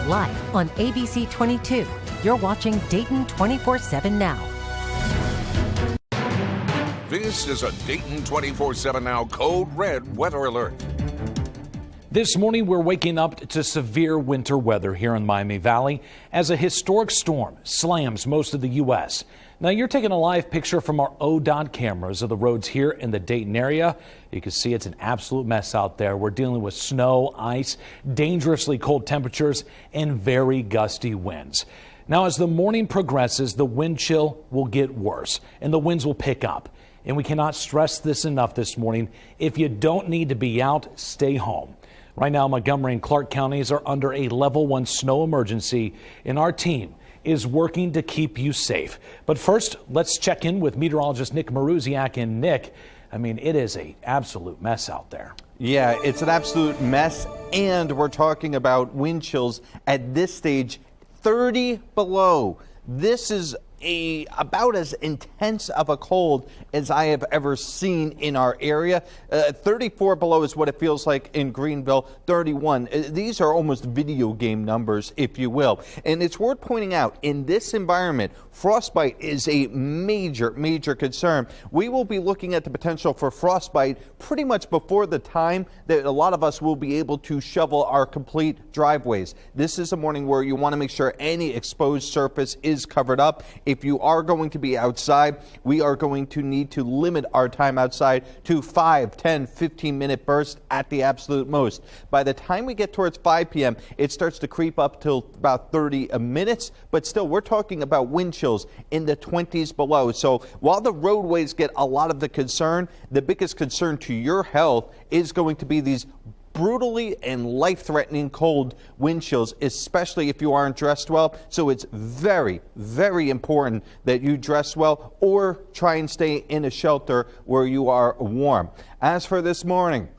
live on ABC 22. You're watching Dayton 24/7 now. This is a Dayton 24/7 now Code Red weather alert. This morning, we're waking up to severe winter weather here in Miami Valley as a historic storm slams most of the U.S. Now, you're taking a live picture from our ODOT cameras of the roads here in the Dayton area. You can see it's an absolute mess out there. We're dealing with snow, ice, dangerously cold temperatures, and very gusty winds. Now, as the morning progresses, the wind chill will get worse and the winds will pick up. And we cannot stress this enough this morning. If you don't need to be out, stay home. Right now, Montgomery and Clark counties are under a level 1 snow emergency, and our team is working to keep you safe. But first, let's check in with meteorologist Nick Maruziak. And Nick, I mean, it is an absolute mess out there. Yeah, it's an absolute mess, and we're talking about wind chills at this stage, 30 below. This is about as intense of a cold as I have ever seen in our area. 34 below is what it feels like in Greenville. 31. These are almost video game numbers, if you will. And it's worth pointing out, in this environment, frostbite is a major concern. We will be looking at the potential for frostbite pretty much before the time that a lot of us will be able to shovel our complete driveways. This is a morning where you want to make sure any exposed surface is covered up. If you are going to be outside, we are going to need to limit our time outside to 5, 10, 15-minute bursts at the absolute most. By the time we get towards 5 p.m., it starts to creep up till about 30 minutes, but still we're talking about wind chills in the 20s below. So while the roadways get a lot of the concern, the biggest concern to your health is going to be these brutally and life-threatening cold wind chills, especially if you aren't dressed well. So it's very important that you dress well or try and stay in a shelter where you are warm. As for this morning,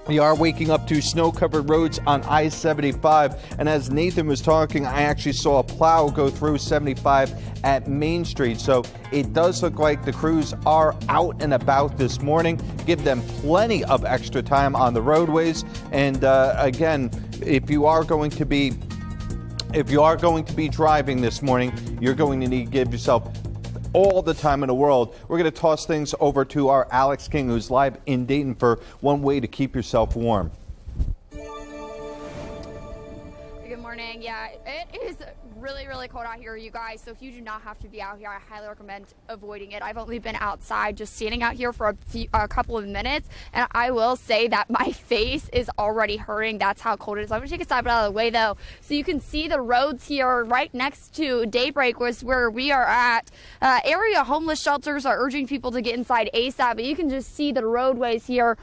we are waking up to snow-covered roads on I-75, and as Nathan was talking, I actually saw a plow go through 75 at Main Street, so it does look like the crews are out and about this morning. Give them plenty of extra time on the roadways, and again, if you are going to be driving this morning, you're going to need to give yourself all the time in the world. We're going to toss things over to our Alex King, who's live in Dayton for one way to keep yourself warm. Good morning. Yeah, it is really cold out here, you guys. So if you do not have to be out here, I highly recommend avoiding it. I've only been outside just standing out here for a couple of minutes, and I will say that my face is already hurting. That's how cold it is. I'm going to take a step out of the way, though, so you can see the roads here right next to Daybreak, was where we are at. Area homeless shelters are urging people to get inside ASAP, but you can just see the roadways here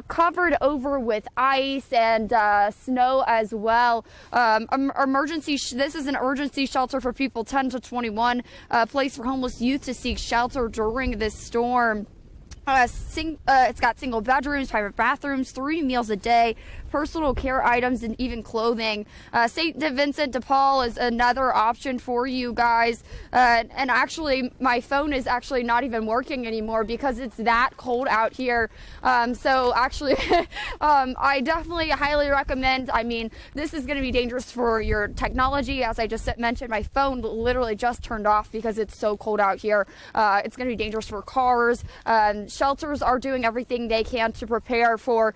covered over with ice and snow as well. This is an emergency shelter for people 10 to 21, a place for homeless youth to seek shelter during this storm. It's got single bedrooms, private bathrooms, 3 meals a day, personal care items, and even clothing. St. Vincent de Paul is another option for you guys. And actually, my phone is actually not even working anymore because it's that cold out here. So actually, I definitely highly recommend. I mean, this is going to be dangerous for your technology. As I just mentioned, my phone literally just turned off because it's so cold out here. It's going to be dangerous for cars. Shelters are doing everything they can to prepare for,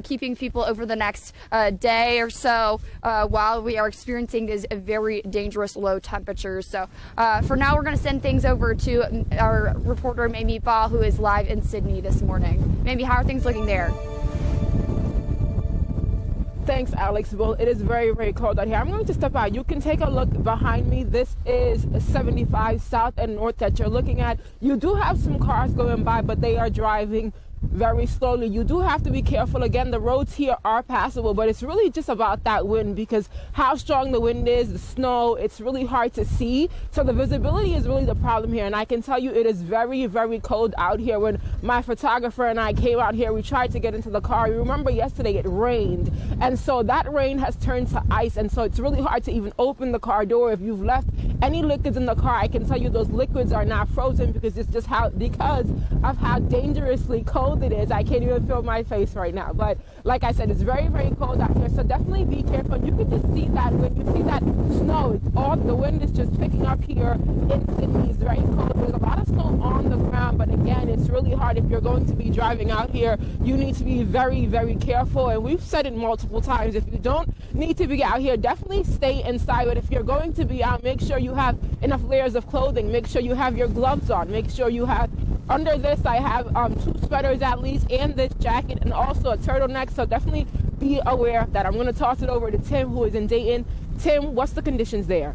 keeping people over the next day or so while we are experiencing these very dangerous low temperatures. So for now, we're going to send things over to our reporter, Mamie Ball, who is live in Sydney this morning. Mamie, how are things looking there? Thanks, Alex. Well, it is very cold out here. I'm going to step out. You can take a look behind me. This is 75 south and north that you're looking at. You do have some cars going by, but they are driving very slowly. You do have to be careful. Again, the roads here are passable, but it's really just about that wind, because how strong the wind is, the snow, it's really hard to see. So the visibility is really the problem here. And I can tell you it is very cold out here. When my photographer and I came out here, we tried to get into the car. You remember yesterday it rained, and so that rain has turned to ice, and so it's really hard to even open the car door. If you've left any liquids in the car, I can tell you those liquids are not frozen because it's just because of how dangerously cold it is. I can't even feel my face right now. But like I said, it's very, very cold out here. So definitely be careful. You can just see that when you see that snow, the wind is just picking up here in Sydney. It's very cold. There's a lot of snow on the ground, but again, it's really hard. If you're going to be driving out here, you need to be very, very careful. And we've said it multiple times. If you don't need to be out here, definitely stay inside. But if you're going to be out, make sure you have enough layers of clothing. Make sure you have your gloves on. Make sure you have, under this, I have 2 sweaters at least, and this jacket, and also a turtleneck. So definitely be aware of that. I'm going to toss it over to Tim, who is in Dayton. Tim, what's the conditions there?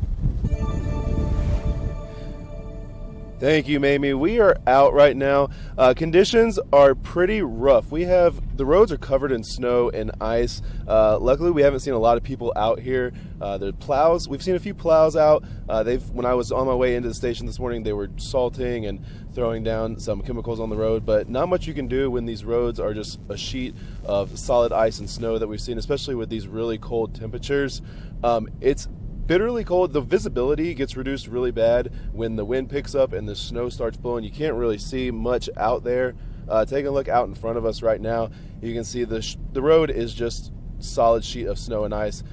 Thank you, Mamie. We are out right now. Conditions are pretty rough. The roads are covered in snow and ice. Luckily, we haven't seen a lot of people out here. The plows, we've seen a few plows out. When I was on my way into the station this morning, they were salting and throwing down some chemicals on the road, but not much you can do when these roads are just a sheet of solid ice and snow that we've seen, especially with these really cold temperatures. It's bitterly cold. The visibility gets reduced really bad when the wind picks up and the snow starts blowing. You can't really see much out there. Taking a look out in front of us right now, you can see the road is just solid sheet of snow and ice.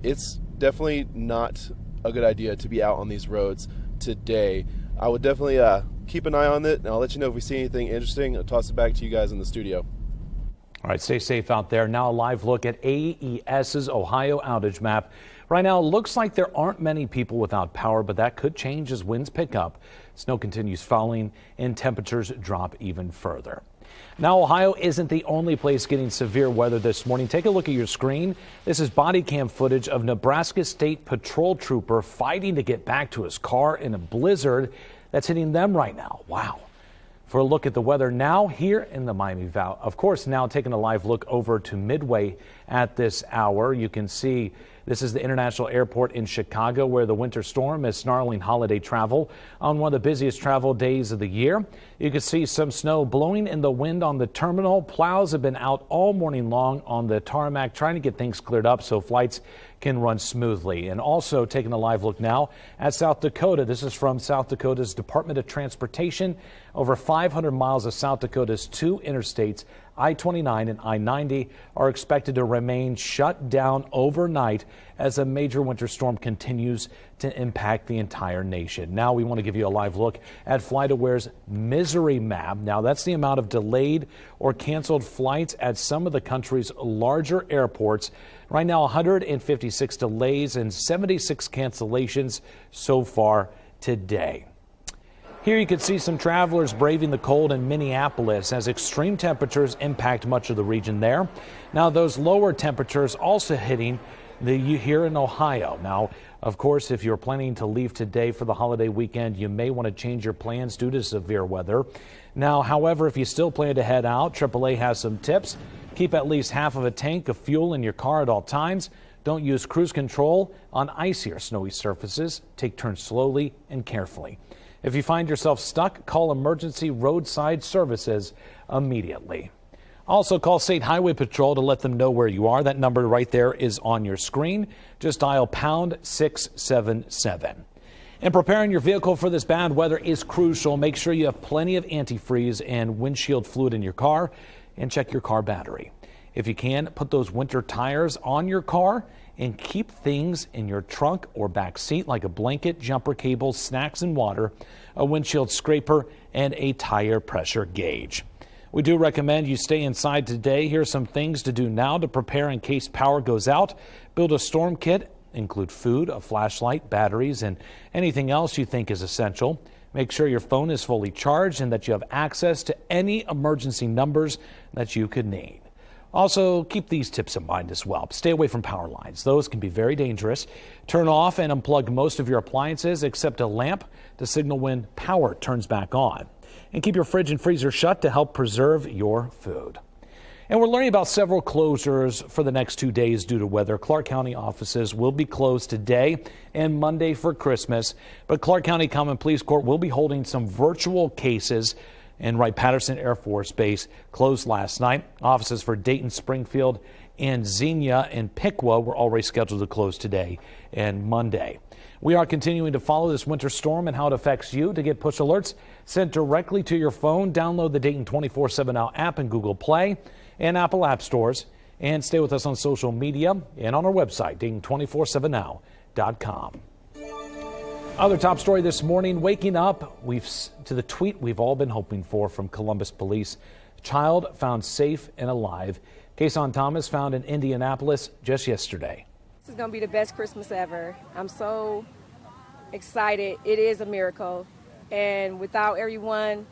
It's definitely not a good idea to be out on these roads today. I would definitely keep an eye on it, and I'll let you know if we see anything interesting. I'll toss it back to you guys in the studio. All right, stay safe out there. Now a live look at AES's Ohio outage map. Right now, it looks like there aren't many people without power, but that could change as winds pick up. Snow continues falling and temperatures drop even further. Now, Ohio isn't the only place getting severe weather this morning. Take a look at your screen. This is body cam footage of Nebraska State Patrol trooper fighting to get back to his car in a blizzard that's hitting them right now. Wow. For a look at the weather now here in the Miami Valley. Of course, now taking a live look over to Midway at this hour. You can see this is the International Airport in Chicago, where the winter storm is snarling holiday travel on one of the busiest travel days of the year. You can see some snow blowing in the wind on the terminal. Plows have been out all morning long on the tarmac trying to get things cleared up so flights can run smoothly. And also taking a live look now at South Dakota. This is from South Dakota's Department of Transportation. Over 500 miles of South Dakota's 2 interstates, I-29 and I-90, are expected to remain shut down overnight as a major winter storm continues to impact the entire nation. Now we want to give you a live look at FlightAware's misery map. Now that's the amount of delayed or canceled flights at some of the country's larger airports. Right now, 156 delays and 76 cancellations so far today. Here you can see some travelers braving the cold in Minneapolis as extreme temperatures impact much of the region there. Now those lower temperatures also hitting here in Ohio. Now, of course, if you're planning to leave today for the holiday weekend, you may want to change your plans due to severe weather. Now, however, if you still plan to head out, AAA has some tips. Keep at least half of a tank of fuel in your car at all times. Don't use cruise control on icy or snowy surfaces. Take turns slowly and carefully. If you find yourself stuck, call emergency roadside services immediately. Also, call State Highway Patrol to let them know where you are. That number right there is on your screen. Just dial pound 677. And preparing your vehicle for this bad weather is crucial. Make sure you have plenty of antifreeze and windshield fluid in your car, and check your car battery. If you can, put those winter tires on your car and keep things in your trunk or back seat like a blanket, jumper cables, snacks and water, a windshield scraper, and a tire pressure gauge. We do recommend you stay inside today. Here's some things to do now to prepare in case power goes out. Build a storm kit. Include food, a flashlight, batteries, and anything else you think is essential. Make sure your phone is fully charged and that you have access to any emergency numbers that you could need. Also, keep these tips in mind as well. Stay away from power lines. Those can be very dangerous. Turn off and unplug most of your appliances except a lamp to signal when power turns back on. And keep your fridge and freezer shut to help preserve your food. And we're learning about several closures for the next 2 days due to weather. Clark County offices will be closed today and Monday for Christmas, but Clark County Common Pleas Court will be holding some virtual cases And Wright-Patterson Air Force Base closed last night. Offices for Dayton, Springfield, and Xenia and Piqua were already scheduled to close today and Monday. We are continuing to follow this winter storm and how it affects you. To get push alerts sent directly to your phone, download the Dayton 24/7 Now app in Google Play and Apple App Stores. And stay with us on social media and on our website, Dayton247now.com. Other top story this morning, waking up to the tweet we've all been hoping for from Columbus police. Child found safe and alive. Kason Thomas found in Indianapolis just yesterday. This is going to be the best Christmas ever. I'm so excited. It is a miracle. And without everyone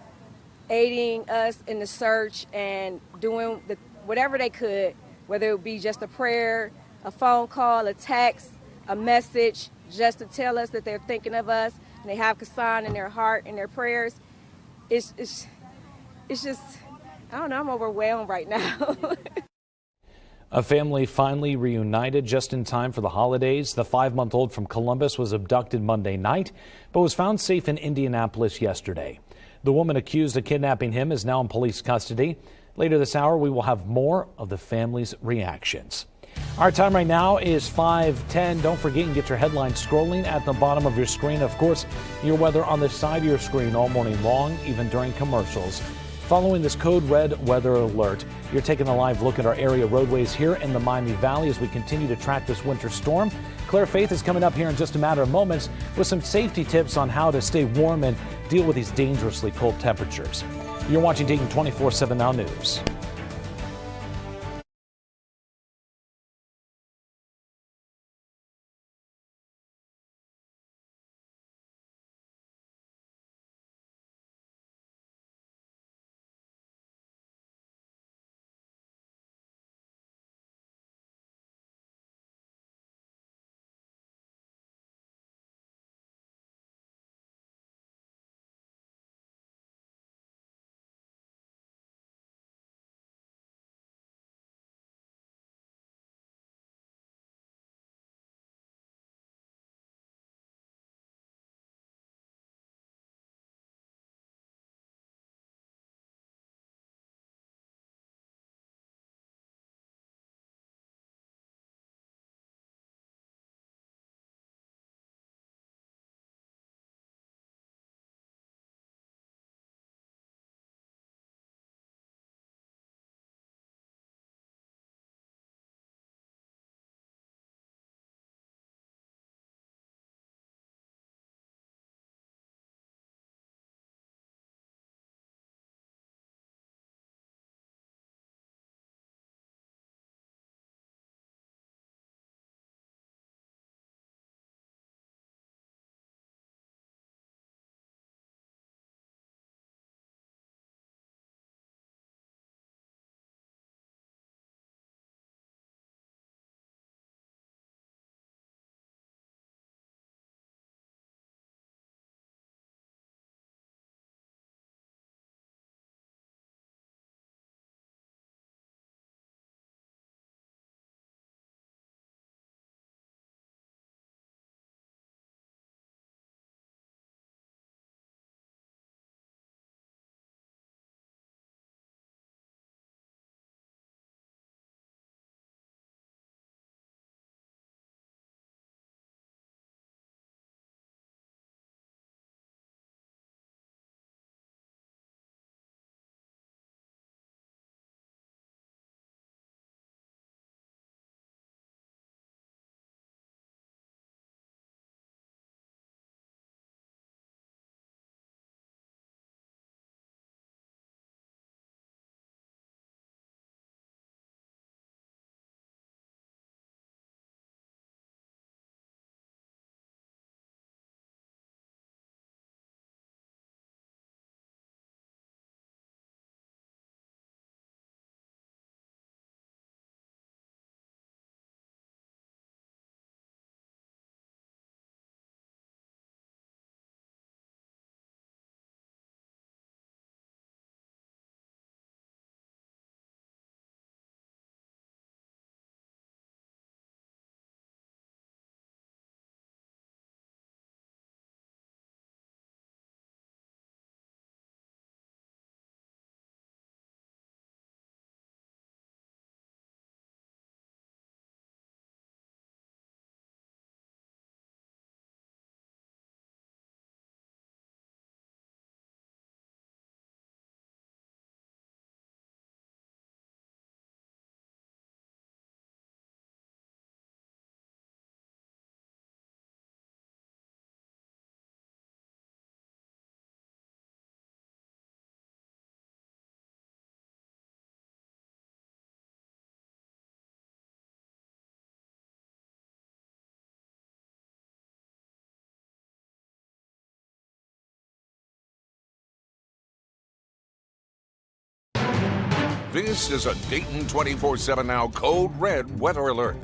aiding us in the search and doing whatever they could, whether it be just a prayer, a phone call, a text, a message, just to tell us that they're thinking of us and they have Kason in their heart and their prayers. It's just, I don't know, I'm overwhelmed right now. A family finally reunited just in time for the holidays. The 5-month-old from Columbus was abducted Monday night, but was found safe in Indianapolis yesterday. The woman accused of kidnapping him is now in police custody. Later this hour, we will have more of the family's reactions. Our time right now is 5:10. Don't forget, you can get your headlines scrolling at the bottom of your screen. Of course, your weather on the side of your screen all morning long, even during commercials. Following this code red weather alert, you're taking a live look at our area roadways here in the Miami Valley as we continue to track this winter storm. Claire Faith is coming up here in just a matter of moments with some safety tips on how to stay warm and deal with these dangerously cold temperatures. You're watching Dayton 24/7 Now News. This is a Dayton 24/7 Now Code Red weather alert.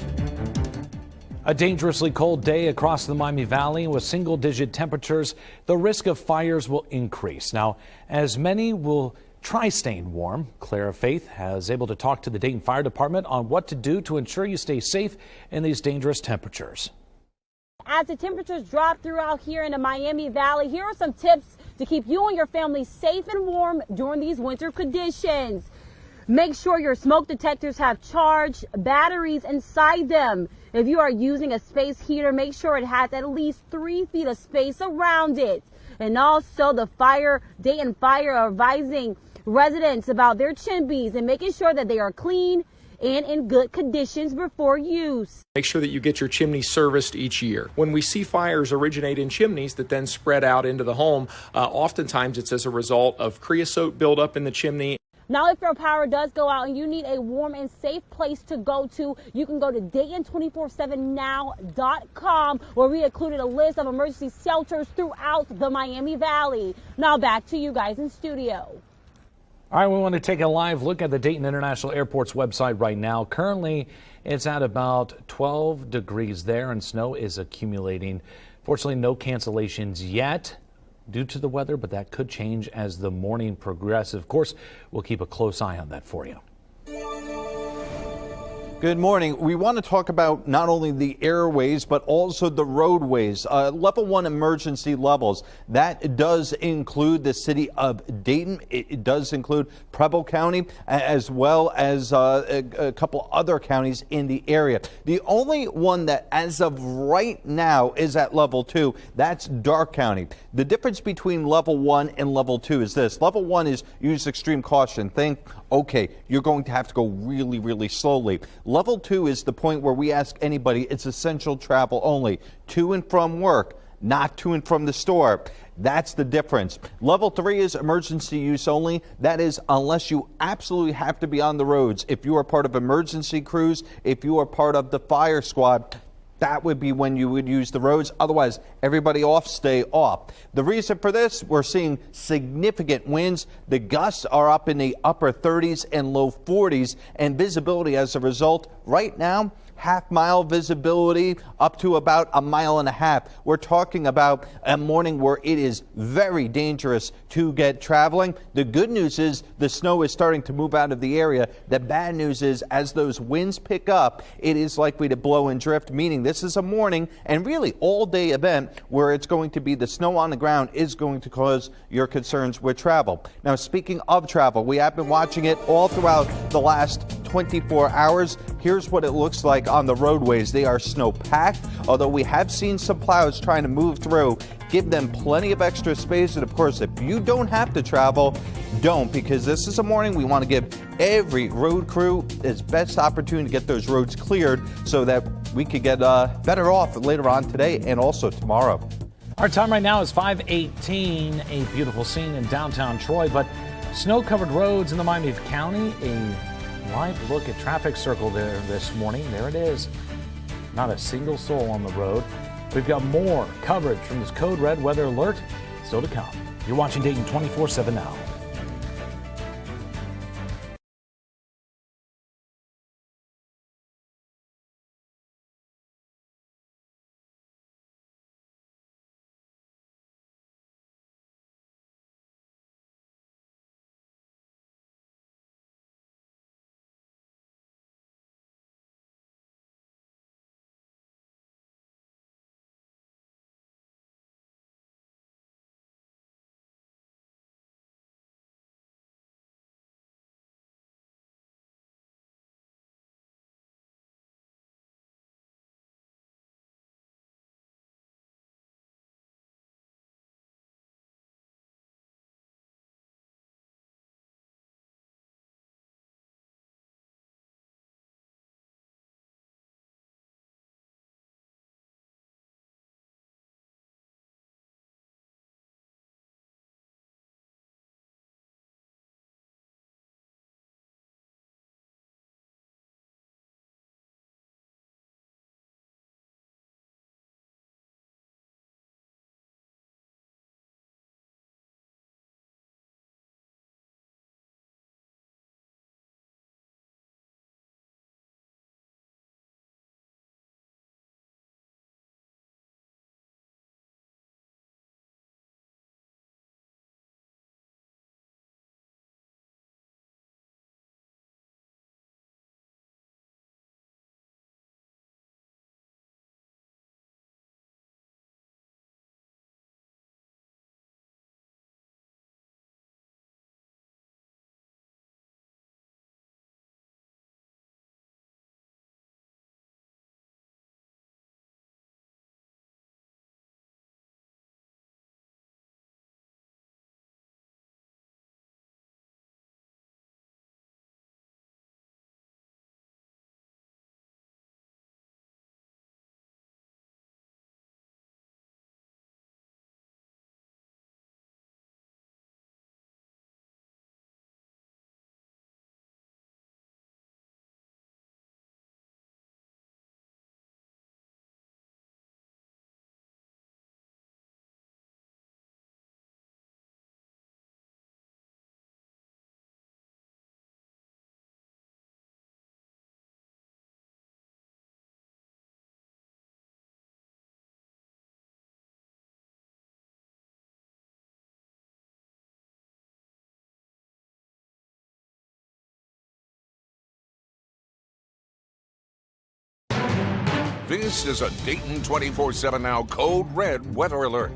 A dangerously cold day across the Miami Valley with single-digit temperatures. The risk of fires will increase. Now, as many will try staying warm, Clara Faith has able to talk to the Dayton Fire Department on what to do to ensure you stay safe in these dangerous temperatures. As the temperatures drop throughout here in the Miami Valley, here are some tips to keep you and your family safe and warm during these winter conditions. Make sure your smoke detectors have charged batteries inside them. If you are using a space heater, make sure it has at least 3 feet of space around it. And also the Dayton Fire are advising residents about their chimneys and making sure that they are clean and in good conditions before use. Make sure that you get your chimney serviced each year. When we see fires originate in chimneys that then spread out into the home, oftentimes it's as a result of creosote buildup in the chimney. Now, if your power does go out and you need a warm and safe place to go to, you can go to Dayton247now.com, where we included a list of emergency shelters throughout the Miami Valley. Now back to you guys in studio. All right, we want to take a live look at the Dayton International Airport's website right now. Currently, it's at about 12 degrees there, and snow is accumulating. Fortunately, no cancellations yet due to the weather, but that could change as the morning progresses. Of course, we'll keep a close eye on that for you. Good morning. We want to talk about not only the airways, but also the roadways. Level 1 emergency levels. That does include the city of Dayton. It does include Preble County, as well as a couple other counties in the area. The only one that, as of right now, is at level 2, that's Darke County. The difference between level 1 and level 2 is this. Level 1 is use extreme caution. Think, okay, you're going to have to go really, really slowly. Level 2 is the point where we ask anybody, it's essential travel only. To and from work, not to and from the store. That's the difference. Level 3 is emergency use only. That is, unless you absolutely have to be on the roads. If you are part of emergency crews, if you are part of the fire squad, that would be when you would use the roads. Otherwise, everybody off, stay off. The reason for this, we're seeing significant winds. The gusts are up in the upper 30s and low 40s, and visibility as a result right now, half-mile visibility up to about a mile and a half. We're talking about a morning where it is very dangerous to get traveling. The good news is the snow is starting to move out of the area. The bad news is as those winds pick up, it is likely to blow and drift, meaning this is a morning and really all-day event where it's going to be the snow on the ground is going to cause your concerns with travel. Now, speaking of travel, we have been watching it all throughout the last 24 hours. Here's what it looks like on the roadways. They are snow-packed, although we have seen some plows trying to move through. Give them plenty of extra space, and of course, if you don't have to travel, don't, because this is a morning we want to give every road crew its best opportunity to get those roads cleared so that we could get better off later on today and also tomorrow. Our time right now is 5:18, a beautiful scene in downtown Troy, but snow-covered roads in the Miami County. A live look at traffic circle there this morning. There it is. Not a single soul on the road. We've got more coverage from this Code Red weather alert still to come. You're watching Dayton 24/7 now. This is a Dayton 24/7 Now Code Red weather alert.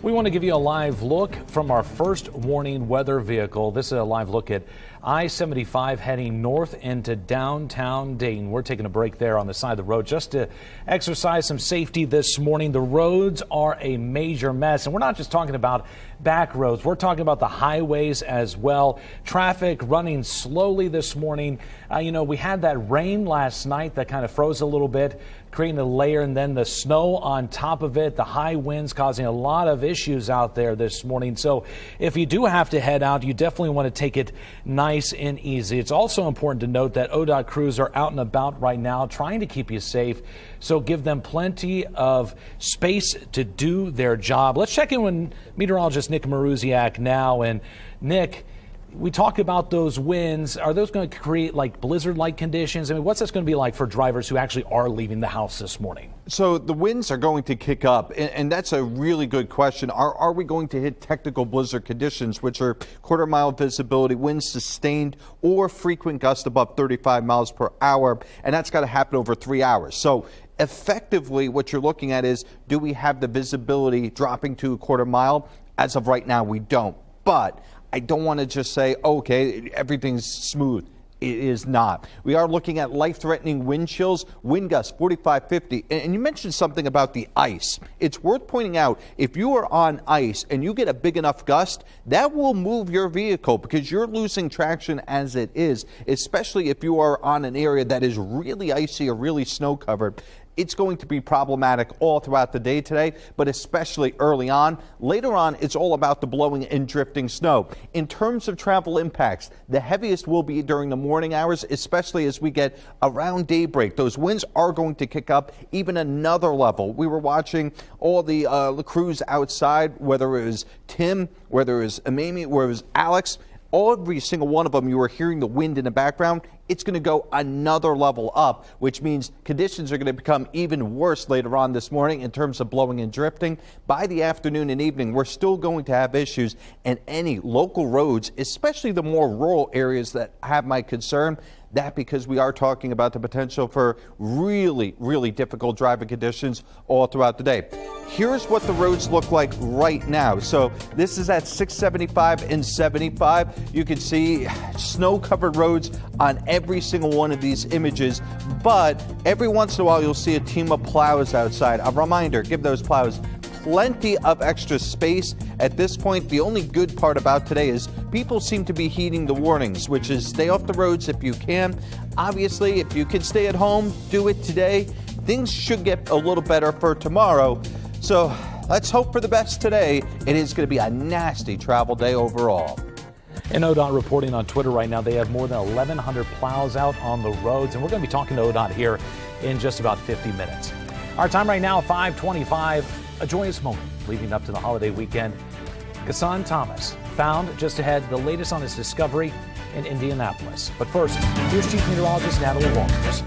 We want to give you a live look from our first warning weather vehicle. This is a live look at I-75 heading north into downtown Dayton. We're taking a break there on the side of the road just to exercise some safety this morning. The roads are a major mess, and we're not just talking about back roads. We're talking about the highways as well. Traffic running slowly this morning. We had that rain last night that kind of froze a little bit, creating a layer, and then the snow on top of it, the high winds causing a lot of issues out there this morning. So if you do have to head out, you definitely want to take it nice and easy. It's also important to note that ODOT crews are out and about right now trying to keep you safe. So give them plenty of space to do their job. Let's check in with meteorologist Nick Maruziak now. And Nick, we talk about those winds. Are those going to create like blizzard-like conditions? I mean, what's this going to be like for drivers who actually are leaving the house this morning? So the winds are going to kick up, and that's a really good question. Are we going to hit technical blizzard conditions, which are quarter-mile visibility, winds sustained, or frequent gusts above 35 miles per hour? And that's got to happen over 3 hours. So effectively, what you're looking at is, do we have the visibility dropping to a quarter mile? As of right now, we don't. But I don't want to just say, okay, everything's smooth. It is not. We are looking at life-threatening wind chills, wind gusts 45, 50. And you mentioned something about the ice. It's worth pointing out, if you are on ice and you get a big enough gust, that will move your vehicle because you're losing traction as it is, especially if you are on an area that is really icy or really snow-covered. It's going to be problematic all throughout the day today, but especially early on. Later on, it's all about the blowing and drifting snow. In terms of travel impacts, the heaviest will be during the morning hours, especially as we get around daybreak. Those winds are going to kick up even another level. We were watching all the crews outside, whether it was Tim, whether it was Mamie, whether it was Alex. Every single one of them, you were hearing the wind in the background. It's going to go another level up, which means conditions are going to become even worse later on this morning in terms of blowing and drifting. By the afternoon and evening, we're still going to have issues, and any local roads, especially the more rural areas that have my concern, that because we are talking about the potential for really, really difficult driving conditions all throughout the day. Here's what the roads look like right now. So this is at 675 and 75. You can see snow-covered roads on every single one of these images, but every once in a while you'll see a team of plows outside. A reminder, give those plows plenty of extra space. At this point, the only good part about today is people seem to be heeding the warnings, which is stay off the roads if you can. Obviously, if you can stay at home, do it today. Things should get a little better for tomorrow. So let's hope for the best today. It is going to be a nasty travel day overall. And ODOT reporting on Twitter right now, they have more than 1,100 plows out on the roads, and we're going to be talking to ODOT here in just about 50 minutes. Our time right now, 5:25. A joyous moment leading up to the holiday weekend. Kassan Thomas found just ahead the latest on his discovery in Indianapolis. But first, here's Chief Meteorologist Natalie Walters.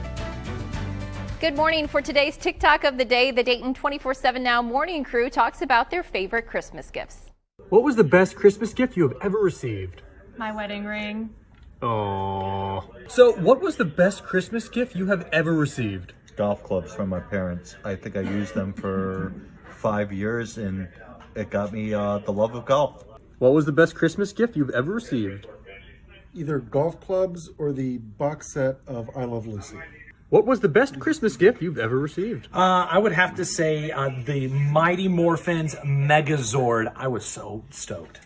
Good morning. For today's TikTok of the day, the Dayton 24/7 Now morning crew talks about their favorite Christmas gifts. What was the best Christmas gift you have ever received? My wedding ring. Oh. So, what was the best Christmas gift you have ever received? Golf clubs from my parents. I think I used them for 5 years, and it got me the love of golf. What was the best Christmas gift you've ever received? Either golf clubs or the box set of I Love Lucy. What was the best Christmas gift you've ever received? I would have to say the Mighty Morphin's Megazord. I was so stoked.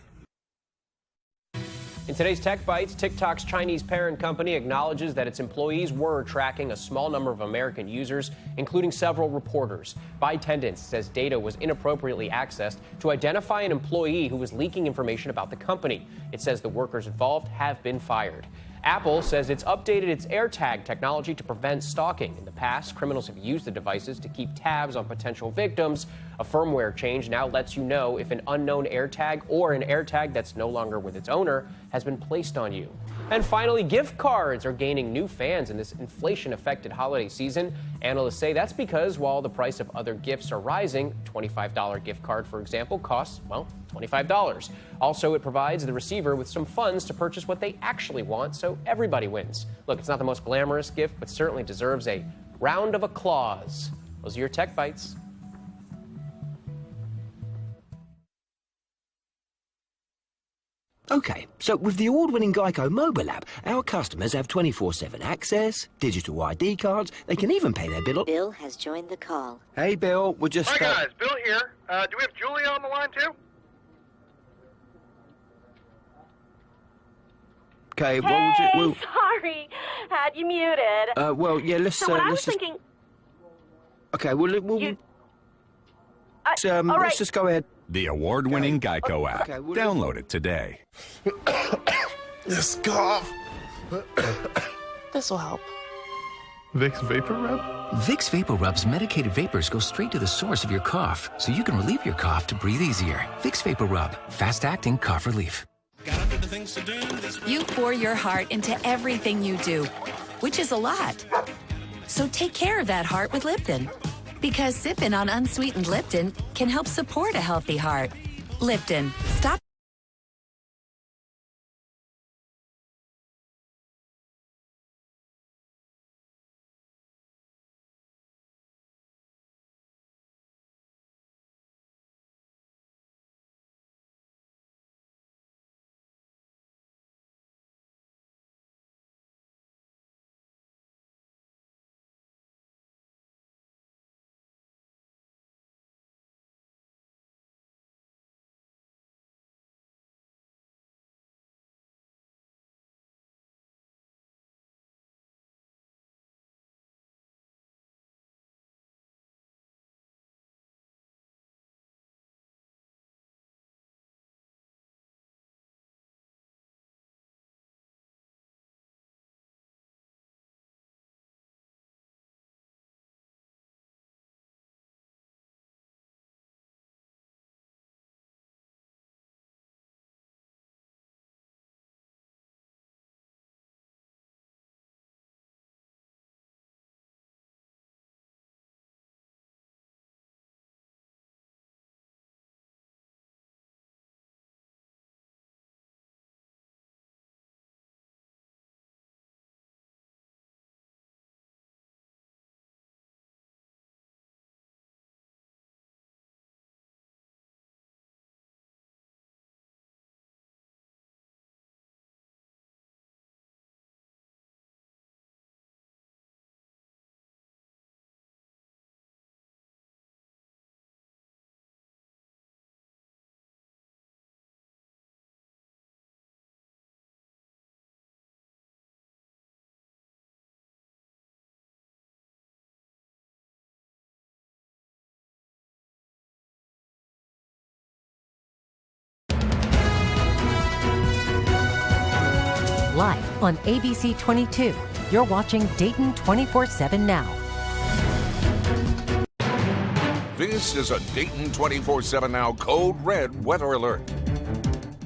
In today's Tech Bites, TikTok's Chinese parent company acknowledges that its employees were tracking a small number of American users, including several reporters. ByteDance says data was inappropriately accessed to identify an employee who was leaking information about the company. It says the workers involved have been fired. Apple says it's updated its AirTag technology to prevent stalking. In the past, criminals have used the devices to keep tabs on potential victims. A firmware change now lets you know if an unknown AirTag or an AirTag that's no longer with its owner has been placed on you. And finally, gift cards are gaining new fans in this inflation-affected holiday season. Analysts say that's because while the price of other gifts are rising, a $25 gift card, for example, costs, well, $25. Also, it provides the receiver with some funds to purchase what they actually want, so everybody wins. Look, it's not the most glamorous gift, but certainly deserves a round of applause. Those are your Tech Bites. Okay, so with the award-winning Geico mobile app, our customers have 24/7 access, digital ID cards, they can even pay their bill. Bill has joined the call. Hey, Bill, we're just... Hi, guys. Bill here. Do we have Julia on the line, too? Okay, well, we'll... Sorry. Had you muted. Well, yeah, let's... So what I was let's just... thinking... Okay, well, let's just go ahead. The award-winning Geico app. Okay, Download it today. This cough. This will help. Vicks Vapor Rub? Vicks Vapor Rub's medicated vapors go straight to the source of your cough, so you can relieve your cough to breathe easier. Vicks Vapor Rub. Fast-acting cough relief. You pour your heart into everything you do, which is a lot. So take care of that heart with Lipton. Because sipping on unsweetened Lipton can help support a healthy heart. Lipton, stop. Live on ABC 22, you're watching Dayton 24/7 now. This is a Dayton 24/7 now Code Red weather alert.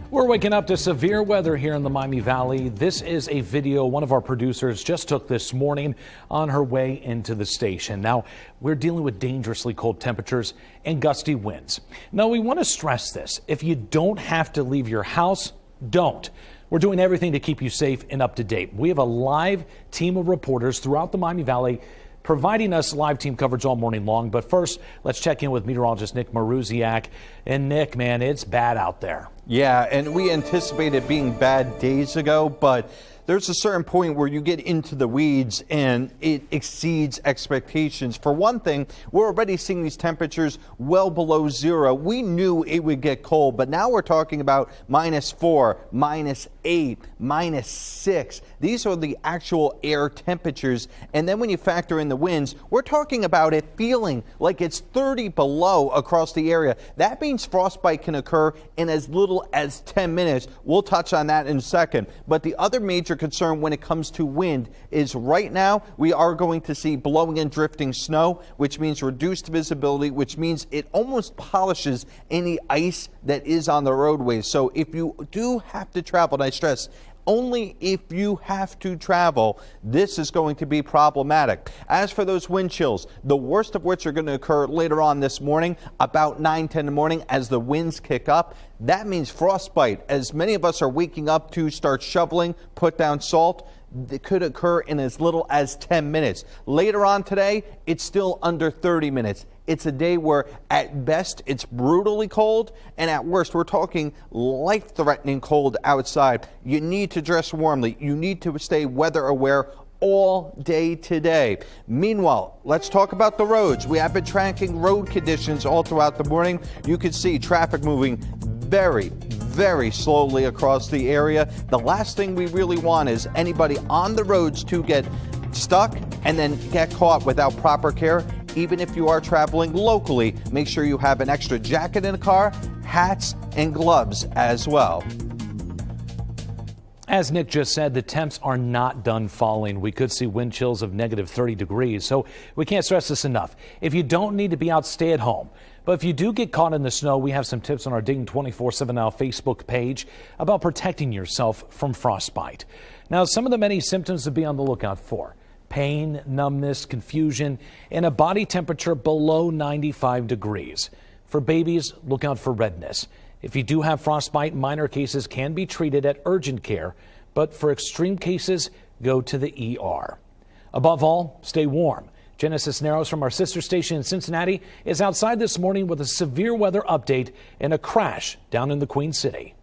We're waking up to severe weather here in the Miami Valley. This is a video one of our producers just took this morning on her way into the station. Now, we're dealing with dangerously cold temperatures and gusty winds. Now, we want to stress this. If you don't have to leave your house, don't. We're doing everything to keep you safe and up to date. We have a live team of reporters throughout the Miami Valley providing us live team coverage all morning long. But first, let's check in with meteorologist Nick Maruziak. And Nick, man, it's bad out there. Yeah, and we anticipated being bad days ago, but there's a certain point where you get into the weeds and it exceeds expectations. For one thing, we're already seeing these temperatures well below zero. We knew it would get cold, but now we're talking about -4, -8, -6. These are the actual air temperatures. And then when you factor in the winds, we're talking about it feeling like it's 30 below across the area. That means frostbite can occur in as little as 10 minutes. We'll touch on that in a second. But the other major concern when it comes to wind is right now we are going to see blowing and drifting snow, which means reduced visibility, which means it almost polishes any ice that is on the roadways. So if you do have to travel, and I stress, only if you have to travel, this is going to be problematic. As for those wind chills, the worst of which are going to occur later on this morning, about 9-10 in the morning as the winds kick up. That means frostbite. As many of us are waking up to start shoveling, put down salt, that could occur in as little as 10 minutes. Later on today, it's still under 30 minutes. It's a day where at best it's brutally cold, and at worst we're talking life-threatening cold outside. You need to dress warmly. You need to stay weather aware all day today. Meanwhile, let's talk about the roads. We have been tracking road conditions all throughout the morning. You can see traffic moving very slowly across the area. The last thing we really want is anybody on the roads to get stuck and then get caught without proper care. Even if you are traveling locally, make sure you have an extra jacket in the car, hats, and gloves as well. As Nick just said, the temps are not done falling. We could see wind chills of negative 30 degrees, so we can't stress this enough. If you don't need to be out, stay at home. But if you do get caught in the snow, we have some tips on our Dayton 24/7 Now Facebook page about protecting yourself from frostbite. Now, some of the many symptoms to be on the lookout for: pain, numbness, confusion, and a body temperature below 95 degrees. For babies, look out for redness. If you do have frostbite, minor cases can be treated at urgent care, but for extreme cases, go to the ER. Above all, stay warm. Jenna Cisneros from our sister station in Cincinnati is outside this morning with a severe weather update and a crash down in the Queen City.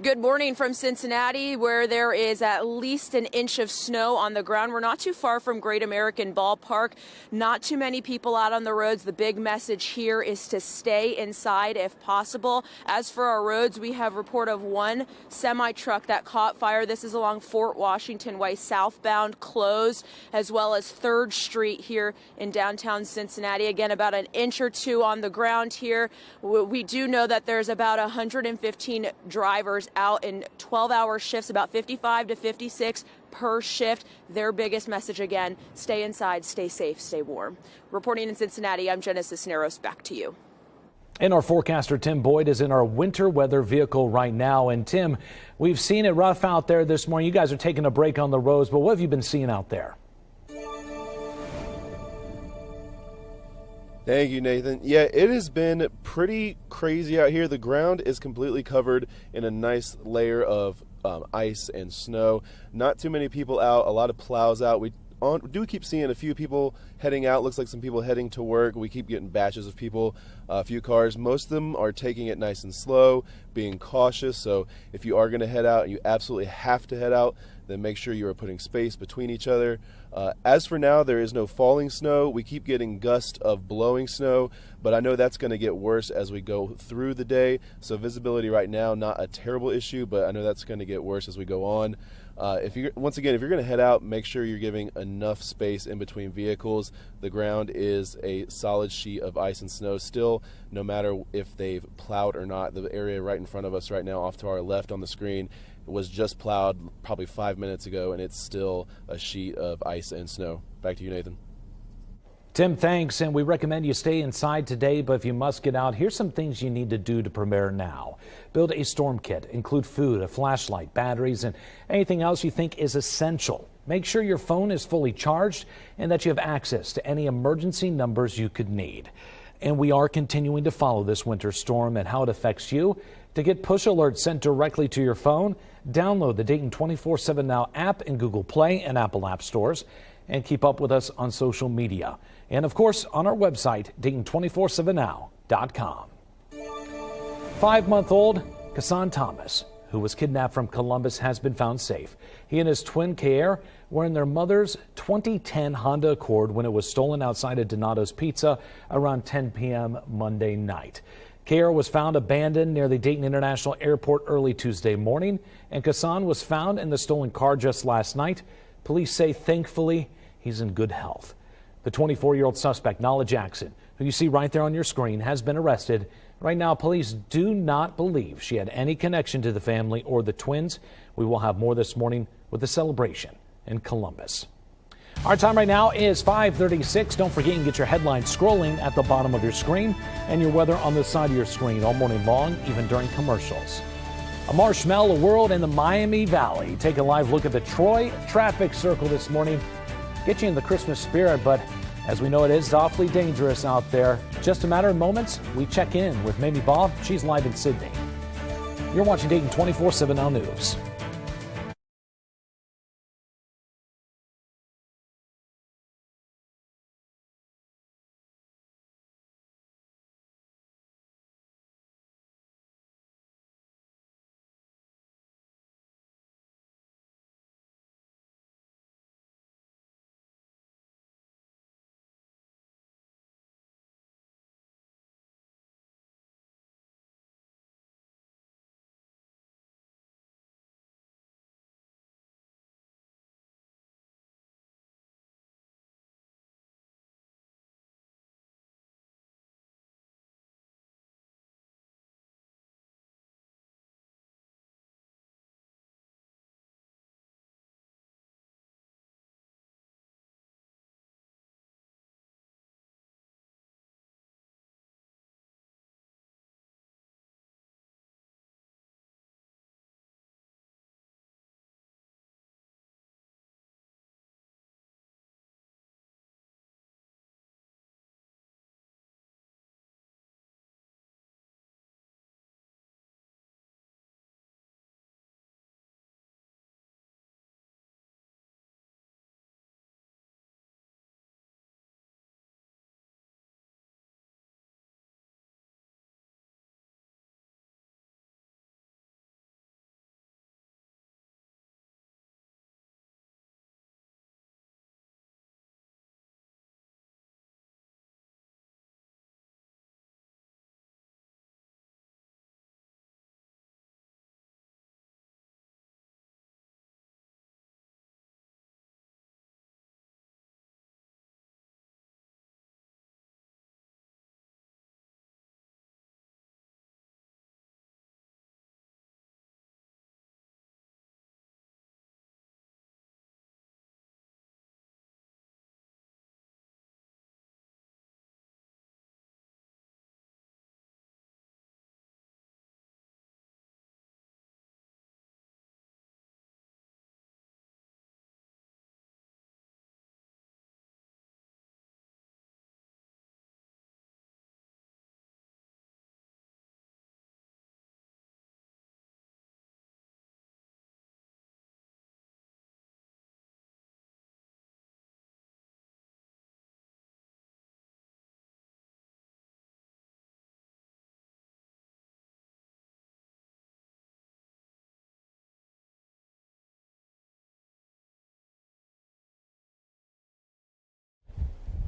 Good morning from Cincinnati, where there is at least an inch of snow on the ground. We're not too far from Great American Ballpark. Not too many people out on the roads. The big message here is to stay inside if possible. As for our roads, we have report of one semi-truck that caught fire. This is along Fort Washington Way southbound, closed, as well as 3rd Street here in downtown Cincinnati. Again, about an inch or two on the ground here. We do know that there's about 115 drivers out in 12-hour shifts, about 55 to 56 per shift. Their biggest message, again, stay inside, stay safe, stay warm. Reporting in Cincinnati, I'm Jenna Cisneros. Back to you. And our forecaster Tim Boyd is in our winter weather vehicle right now. And Tim, we've seen it rough out there this morning. You guys are taking a break on the roads, but what have you been seeing out there? Thank you, Nathan. Yeah, it has been pretty crazy out here. The ground is completely covered in a nice layer of ice and snow. Not too many people out, a lot of plows out. We do keep seeing a few people heading out. Looks like some people heading to work. We keep getting batches of people, a few cars. Most of them are taking it nice and slow, being cautious. So if you are going to head out and you absolutely have to head out, then make sure you are putting space between each other. As for now, there is no falling snow. We keep getting gusts of blowing snow, but I know that's going to get worse as we go through the day. So visibility right now, not a terrible issue, but I know that's going to get worse as we go on. Once again, if you're going to head out, make sure you're giving enough space in between vehicles. The ground is a solid sheet of ice and snow still, no matter if they've plowed or not. The area right in front of us right now, off to our left on the screen, was just plowed probably 5 minutes ago, and it's still a sheet of ice and snow. Back to you, Nathan. Tim, thanks. And we recommend you stay inside today, but if you must get out, here's some things you need to do to prepare now. Build a storm kit. Include food, a flashlight, batteries, and anything else you think is essential. Make sure your phone is fully charged and that you have access to any emergency numbers you could need. And we are continuing to follow this winter storm and how it affects you. To get push alerts sent directly to your phone, download the Dayton 24/7 Now app in Google Play and Apple App Stores, and keep up with us on social media. And of course, on our website, Dayton247now.com. 5-month-old Kassan Thomas, who was kidnapped from Columbus, has been found safe. He and his twin Kair were in their mother's 2010 Honda Accord when it was stolen outside of Donato's Pizza around 10 p.m. Monday night. Kair was found abandoned near the Dayton International Airport early Tuesday morning, and Kassan was found in the stolen car just last night. Police say, thankfully, he's in good health. The 24-year-old suspect, Nala Jackson, who you see right there on your screen, has been arrested. Right now, police do not believe she had any connection to the family or the twins. We will have more this morning with the celebration in Columbus. Our time right now is 5:36. Don't forget you can get your headlines scrolling at the bottom of your screen and your weather on the side of your screen all morning long, even during commercials. A marshmallow world in the Miami Valley. Take a live look at the Troy traffic circle this morning. Get you in the Christmas spirit, but as we know, it is awfully dangerous out there. Just a matter of moments, we check in with Mamie Bob. She's live in Sydney. You're watching Dayton 24/7 Now News.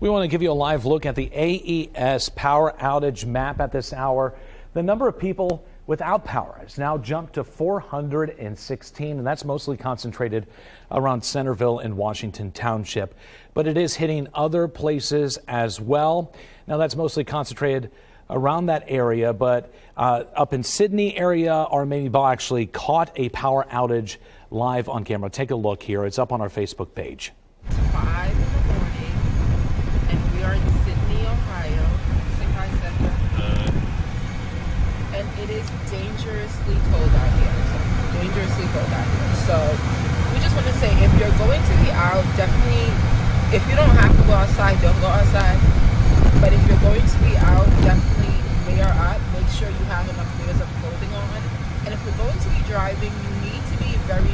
We want to give you a live look at the AES power outage map at this hour. The number of people without power has now jumped to 416, and that's mostly concentrated around Centerville and Washington Township. But it is hitting other places as well. Now, that's mostly concentrated around that area, but up in Sydney area, our Mamie Ball actually caught a power outage live on camera. Take a look here. It's up on our Facebook page. 5 in the morning, and we are in Sydney, Ohio. Say hi, Sandra. And it is dangerously cold out here. Dangerously cold out here. So we just want to say, if you're going to be out, definitely, if you don't have to go outside, don't go outside. But if you're going to be out, definitely layer up. Make sure you have enough layers of clothing on. And if you're going to be driving, you need to be very,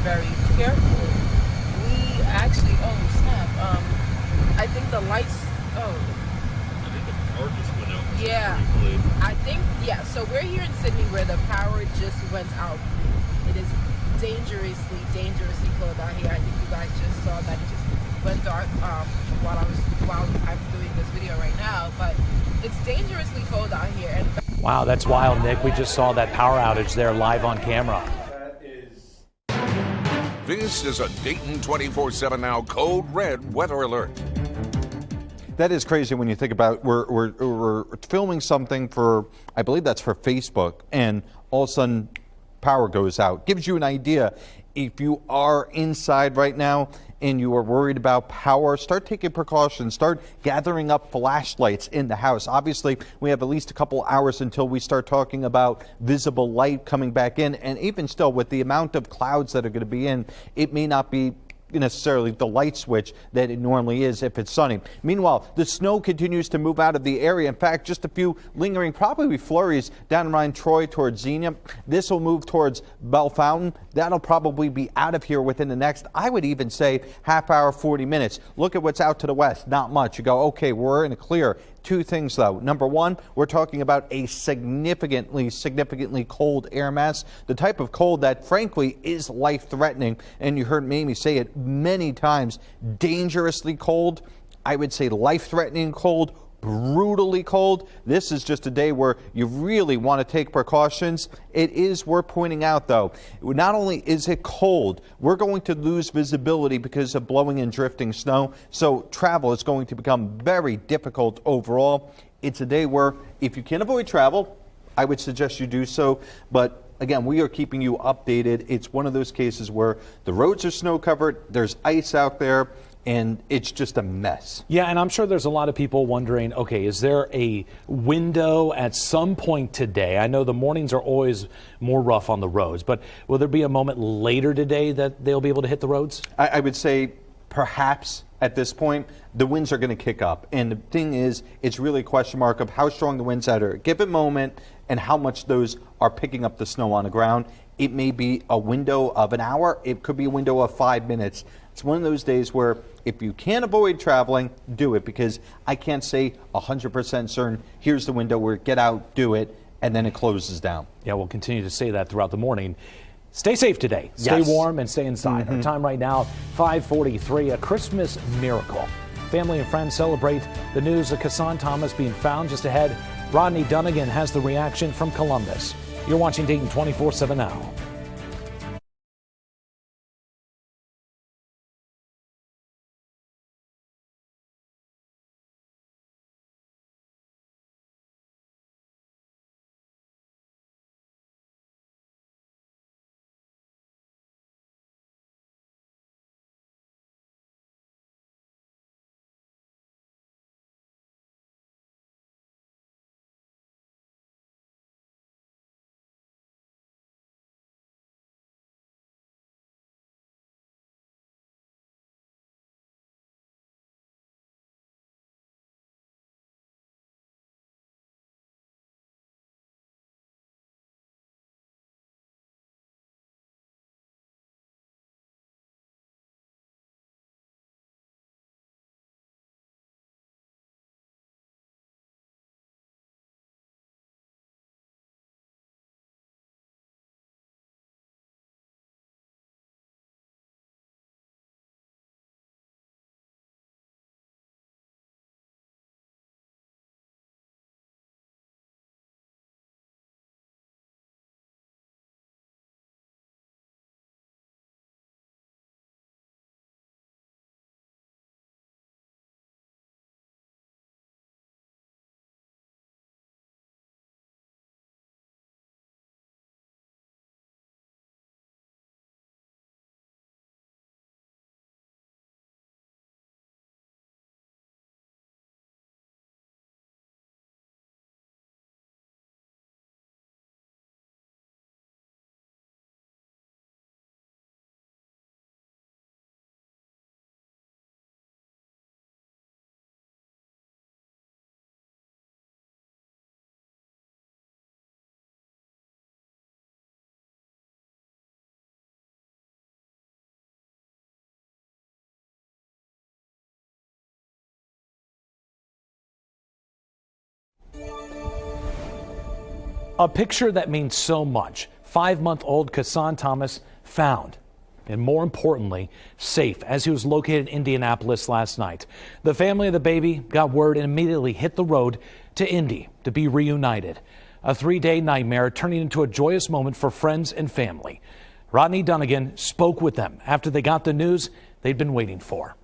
very careful. We actually, oh snap, I think the lights, I think the power just went out. Yeah, I think, yeah, so we're here in Sydney where the power just went out. It is dangerously cold out here. I think you guys just saw that it just went dark while I'm doing this video right now, but it's dangerously cold out here. And wow, that's wild, Nick. We just saw that power outage there live on camera. This is a Dayton 24/7 Now Code Red weather alert. That is crazy when you think about we're filming something for, I believe that's for Facebook, and all of a sudden power goes out. Gives you an idea. If you are inside right now and you are worried about power, start taking precautions. Start gathering up flashlights in the house. Obviously, we have at least a couple hours until we start talking about visible light coming back in. And even still, with the amount of clouds that are going to be in, it may not be necessarily the light switch that it normally is if it's sunny. Meanwhile, the snow continues to move out of the area. In fact, just a few lingering, probably flurries down around Troy towards Xenia. This will move towards Bell Fountain. That'll probably be out of here within the next, I would even say, half hour, 40 minutes. Look at what's out to the west. Not much. You go, okay, we're in a clear. Two things, though. Number one, we're talking about a significantly cold air mass, the type of cold that, frankly, is life-threatening. And you heard Mamie say it many times. Dangerously cold, I would say life-threatening cold, brutally cold. This is just a day where you really want to take precautions. It is worth pointing out, though, not only is it cold, we're going to lose visibility because of blowing and drifting snow. So travel is going to become very difficult overall. It's a day where if you can avoid travel, I would suggest you do so. But again, we are keeping you updated. It's one of those cases where the roads are snow covered, there's ice out there, and it's just a mess. Yeah, and I'm sure there's a lot of people wondering, okay, is there a window at some point today? I know the mornings are always more rough on the roads, but will there be a moment later today that they'll be able to hit the roads? I would say perhaps at this point, the winds are going to kick up. And the thing is, it's really a question mark of how strong the winds are at a given moment and how much those are picking up the snow on the ground. It may be a window of an hour. It could be a window of 5 minutes. It's one of those days where if you can avoid traveling, do it, because I can't say 100% certain, here's the window where get out, do it, and then it closes down. Yeah, we'll continue to say that throughout the morning. Stay safe today. Stay warm and stay inside. Our time right now, 5:43, a Christmas miracle. Family and friends celebrate the news of Kassan Thomas being found. Just ahead, Rodney Dunnigan has the reaction from Columbus. You're watching Dayton 24/7 Now. A picture that means so much. 5-month-old Kasan Thomas found, and more importantly, safe as he was located in Indianapolis last night. The family of the baby got word and immediately hit the road to Indy to be reunited. A 3-day nightmare turning into a joyous moment for friends and family. Rodney Dunnigan spoke with them after they got the news they'd been waiting for.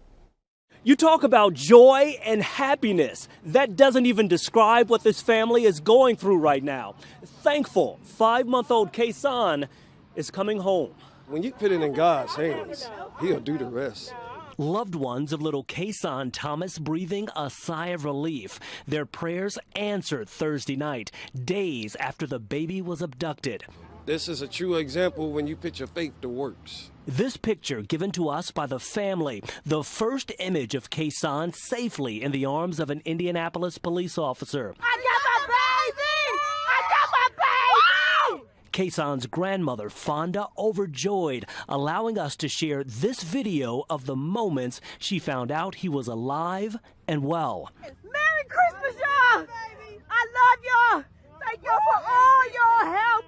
You talk about joy and happiness. That doesn't even describe what this family is going through right now. Thankful 5-month-old Kasan is coming home. When you put it in God's hands, he'll do the rest. Loved ones of little Kasan Thomas breathing a sigh of relief. Their prayers answered Thursday night, days after the baby was abducted. This is a true example when you put your faith to works. This picture given to us by the family, the first image of Kasan safely in the arms of an Indianapolis police officer. I got my baby! I got my baby! Kasan's grandmother, Fonda, overjoyed, allowing us to share this video of the moments she found out he was alive and well. Merry Christmas, y'all! I love y'all! Thank y'all for all your help!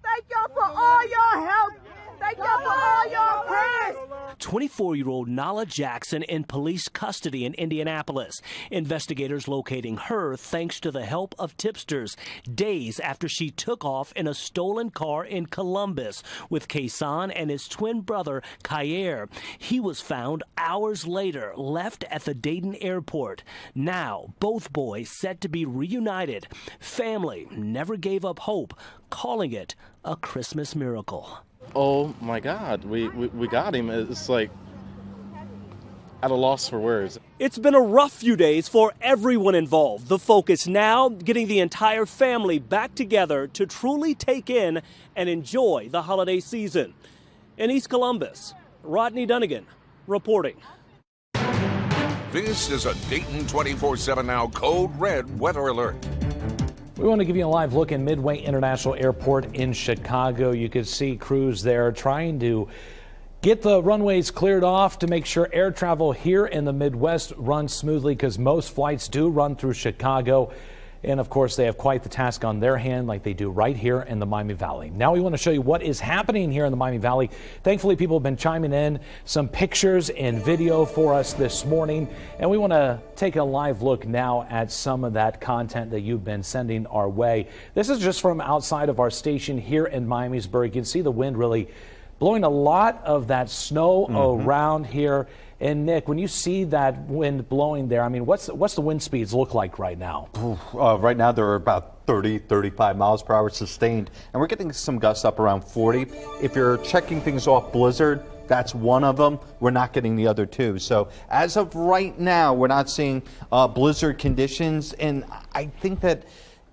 Thank y'all for all your help! Thank y'all for all your prayers! 24-year-old Nala Jackson in police custody in Indianapolis. Investigators locating her thanks to the help of tipsters, days after she took off in a stolen car in Columbus with Kasan and his twin brother, Kyer. He was found hours later, left at the Dayton airport. Now, both boys set to be reunited. Family never gave up hope, calling it a Christmas miracle. Oh my God, we got him. It's like at a loss for words. It's been a rough few days for everyone involved. The focus now, getting the entire family back together to truly take in and enjoy the holiday season. In East Columbus, Rodney Dunnigan reporting. This is a Dayton 24/7 Now Code Red weather alert. We want to give you a live look in Midway International Airport in Chicago. You can see crews there trying to get the runways cleared off to make sure air travel here in the Midwest runs smoothly, because most flights do run through Chicago. And of course, they have quite the task on their hand, like they do right here in the Miami Valley. Now we want to show you what is happening here in the Miami Valley. Thankfully, people have been chiming in some pictures and video for us this morning. And we want to take a live look now at some of that content that you've been sending our way. This is just from outside of our station here in Miamisburg. You can see the wind really blowing a lot of that snow around here. And Nick, when you see that wind blowing there, I mean, what's the wind speeds look like right now? Right now they're about 30, 35 miles per hour sustained, and we're getting some gusts up around 40. If you're checking things off blizzard, that's one of them. We're not getting the other two. So as of right now, we're not seeing blizzard conditions, and I think that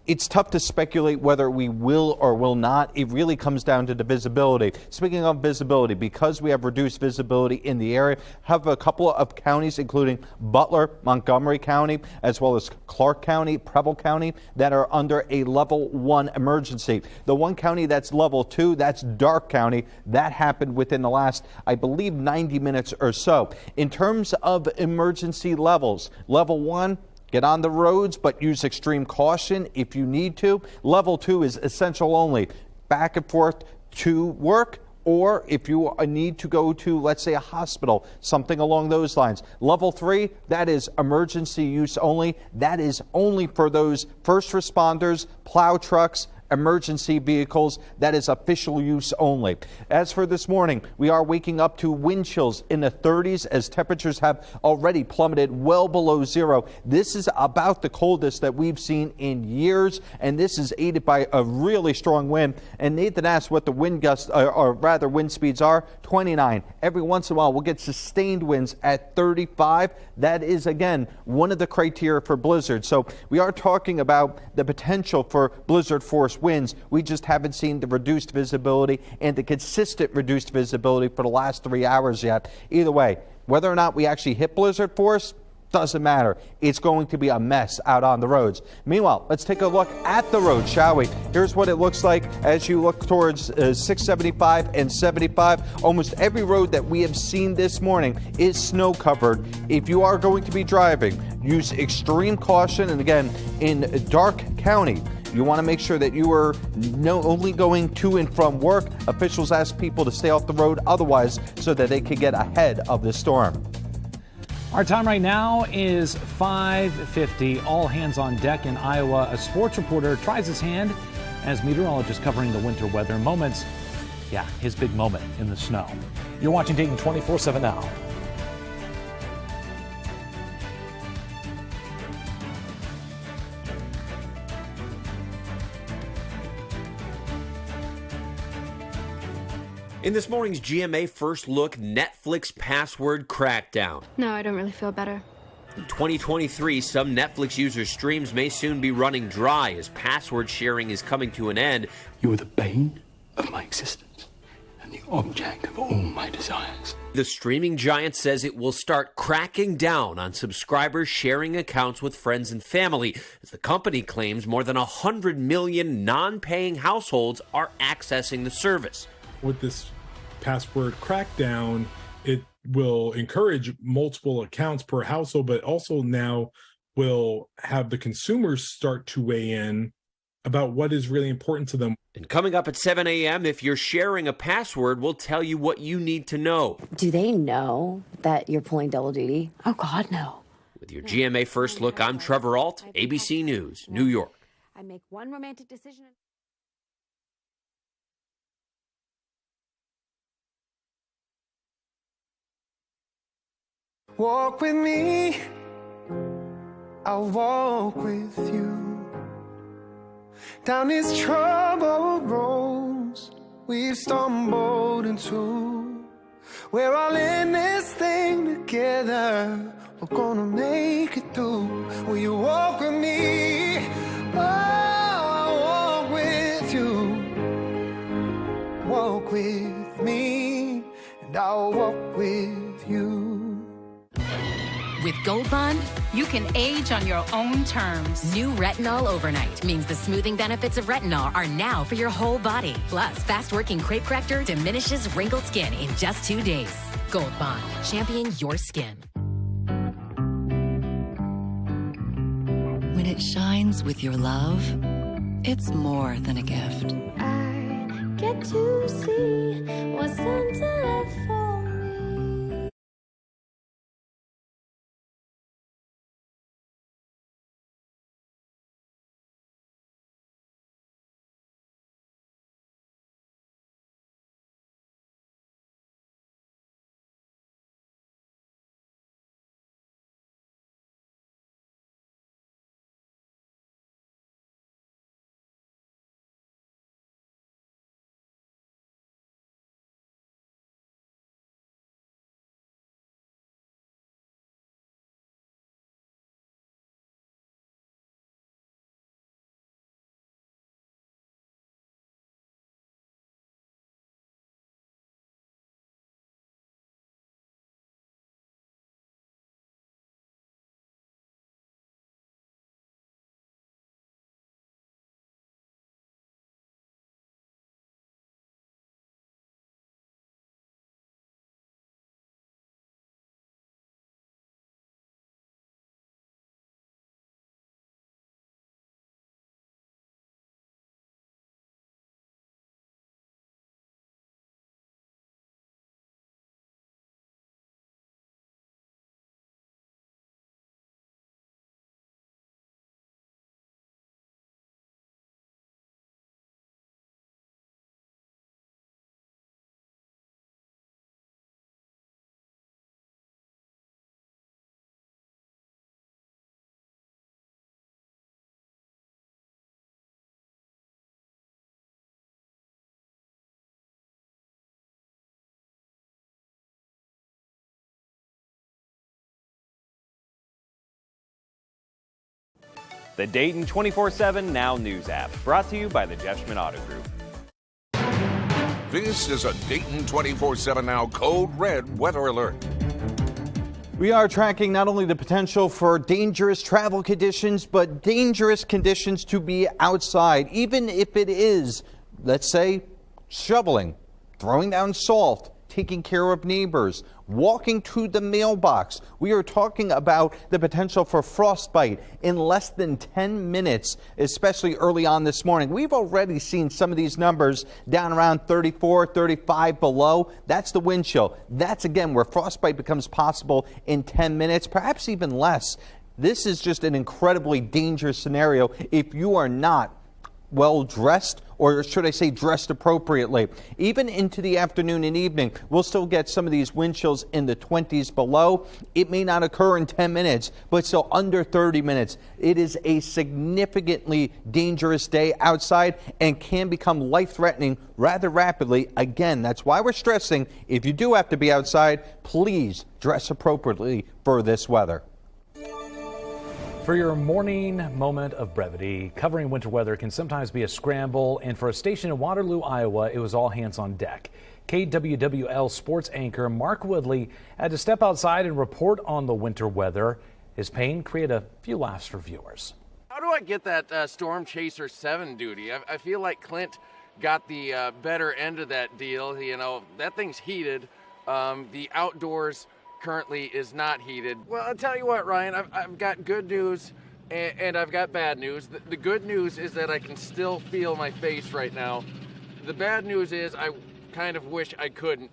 it's tough to speculate whether we will or will not. It really comes down to the visibility. Speaking of visibility, because we have reduced visibility in the area, have a couple of counties, including Butler, Montgomery County, as well as Clark County, Preble County, that are under a level 1 emergency. The one county that's level 2, that's Darke County. That happened within the last, I believe, 90 minutes or so. In terms of emergency levels, level 1, get on the roads, but use extreme caution if you need to. Level 2 is essential only. Back and forth to work, or if you need to go to, let's say, a hospital, something along those lines. Level 3, that is emergency use only. That is only for those first responders, plow trucks, emergency vehicles. That is official use only. As for this morning, we are waking up to wind chills in the 30s as temperatures have already plummeted well below zero. This is about the coldest that we've seen in years, and this is aided by a really strong wind. And Nathan asked what the wind gusts, or rather wind speeds are. 29. Every once in a while, we'll get sustained winds at 35. That is, again, one of the criteria for blizzard. So we are talking about the potential for blizzard force winds. We just haven't seen the reduced visibility and the consistent reduced visibility for the last 3 hours yet. Either way, whether or not we actually hit blizzard force doesn't matter. It's going to be a mess out on the roads. Meanwhile, let's take a look at the road, shall we? Here's what it looks like as you look towards 675 and 75. Almost every road that we have seen this morning is snow covered. If you are going to be driving, use extreme caution. And again, in Darke County, You want to make sure that you are only going to and from work. Officials ask people to stay off the road otherwise so that they could get ahead of the storm. Our time right now is 5:50. All hands on deck in Iowa. A sports reporter tries his hand as meteorologist covering the winter weather in moments. Yeah, his big moment in the snow. You're watching Dayton 24/7 now. In this morning's GMA First Look, Netflix password crackdown. No, I don't really feel better. In 2023, some Netflix users' streams may soon be running dry as password sharing is coming to an end. You are the bane of my existence and the object of all my desires. The streaming giant says it will start cracking down on subscribers sharing accounts with friends and family, as the company claims more than 100 million non-paying households are accessing the service. With this password crackdown, it will encourage multiple accounts per household, but also now will have the consumers start to weigh in about what is really important to them. And coming up at 7 a.m., if you're sharing a password, we'll tell you what you need to know. Do they know that you're pulling double duty? Oh, God, no. With your GMA First Look, I'm Trevor Alt, ABC News, New York. I make one romantic decision. Walk with me, I'll walk with you. Down these troubled roads we've stumbled into. We're all in this thing together, we're gonna make it through. Will you walk with me? Oh, I'll walk with you. Walk with me, and I'll walk with you. With Gold Bond, you can age on your own terms. New Retinol Overnight means the smoothing benefits of retinol are now for your whole body. Plus, fast-working crepe corrector diminishes wrinkled skin in just 2 days. Gold Bond, champion your skin. When it shines with your love, it's more than a gift. I get to see what Santa left for. The Dayton 24/7 Now News app, brought to you by the Jeffschmidt Auto Group. This is a Dayton 24/7 Now Code Red weather alert. We are tracking not only the potential for dangerous travel conditions, but dangerous conditions to be outside, even if it is, let's say, shoveling, throwing down salt, taking care of neighbors, walking to the mailbox. We are talking about the potential for frostbite in less than 10 minutes, especially early on this morning. We've already seen some of these numbers down around 34, 35 below. That's the wind chill. That's, again, where frostbite becomes possible in 10 minutes, perhaps even less. This is just an incredibly dangerous scenario if you are not well dressed, or should I say dressed appropriately. Even into the afternoon and evening, we'll still get some of these wind chills in the 20s below. It may not occur in 10 minutes, but still under 30 minutes. It is a significantly dangerous day outside and can become life-threatening rather rapidly. Again, that's why we're stressing, if you do have to be outside, please dress appropriately for this weather. For your morning moment of brevity, covering winter weather can sometimes be a scramble, and for a station in Waterloo, Iowa, it was all hands on deck. KWWL sports anchor Mark Woodley had to step outside and report on the winter weather. His pain created a few laughs for viewers. How do I get that Storm Chaser 7 duty? I feel like Clint got the better end of that deal. You know, that thing's heated. The outdoors currently is not heated. Well, I'll tell you what, Ryan, I've got good news and I've got bad news. The good news is that I can still feel my face right now. The bad news is I kind of wish I couldn't.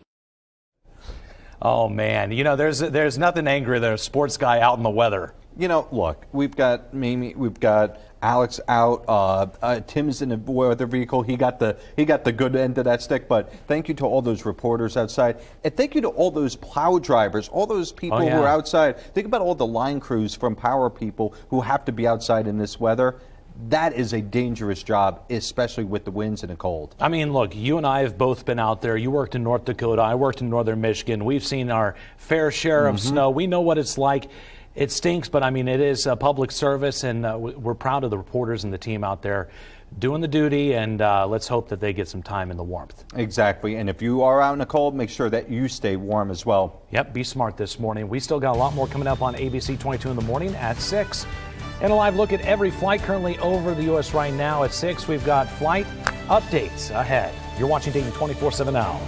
Oh man, you know, there's nothing angrier than a sports guy out in the weather. You know, look, we've got Mimi, we've got Alex out. Tim's in a weather vehicle. He got the good end of that stick. But thank you to all those reporters outside, and thank you to all those plow drivers, all those people who are outside. Think about all the line crews from power people who have to be outside in this weather. That is a dangerous job, especially with the winds and the cold. I mean, look, you and I have both been out there. You worked in North Dakota. I worked in northern Michigan. We've seen our fair share of snow. We know what it's like. It stinks, but I mean, it is a public service, and we're proud of the reporters and the team out there doing the duty, and let's hope that they get some time in the warmth. Exactly, and if you are out in the cold, make sure that you stay warm as well. Yep, be smart this morning. We still got a lot more coming up on ABC 22 in the morning at 6. And a live look at every flight currently over the U.S. right now at 6. We've got flight updates ahead. You're watching Dayton 24/7 now.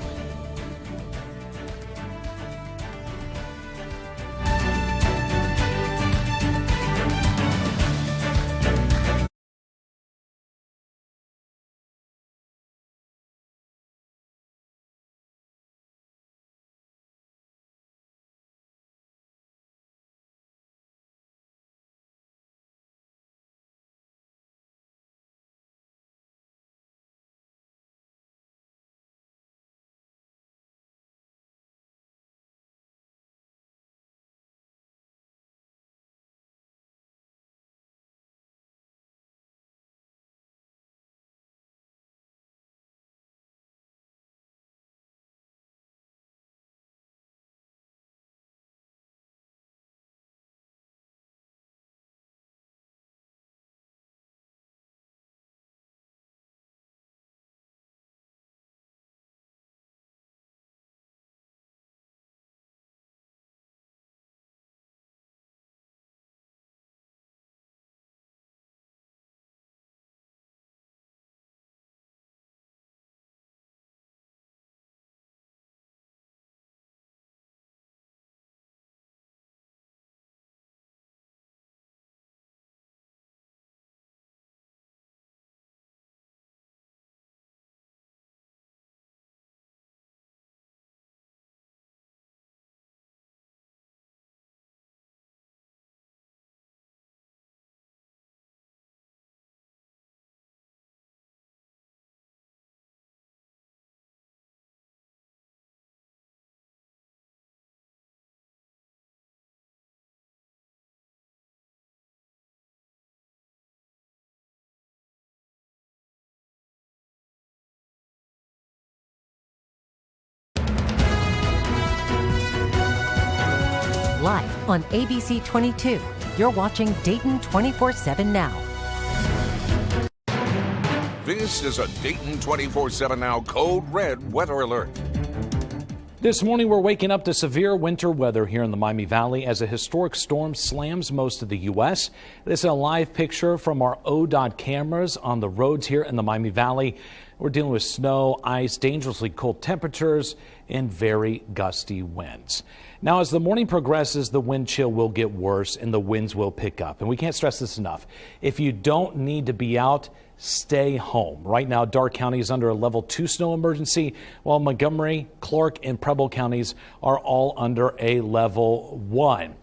Live on ABC 22, you're watching Dayton 24/7 now. This is a Dayton 24/7 now Code Red weather alert. This morning, we're waking up to severe winter weather here in the Miami Valley as a historic storm slams most of the U.S. This is a live picture from our ODOT cameras on the roads here in the Miami Valley. We're dealing with snow, ice, dangerously cold temperatures, and very gusty winds. Now, as the morning progresses, the wind chill will get worse and the winds will pick up. And we can't stress this enough. If you don't need to be out, stay home. Right now, Darke County is under a level 2 snow emergency, while Montgomery, Clark, and Preble counties are all under a level 1.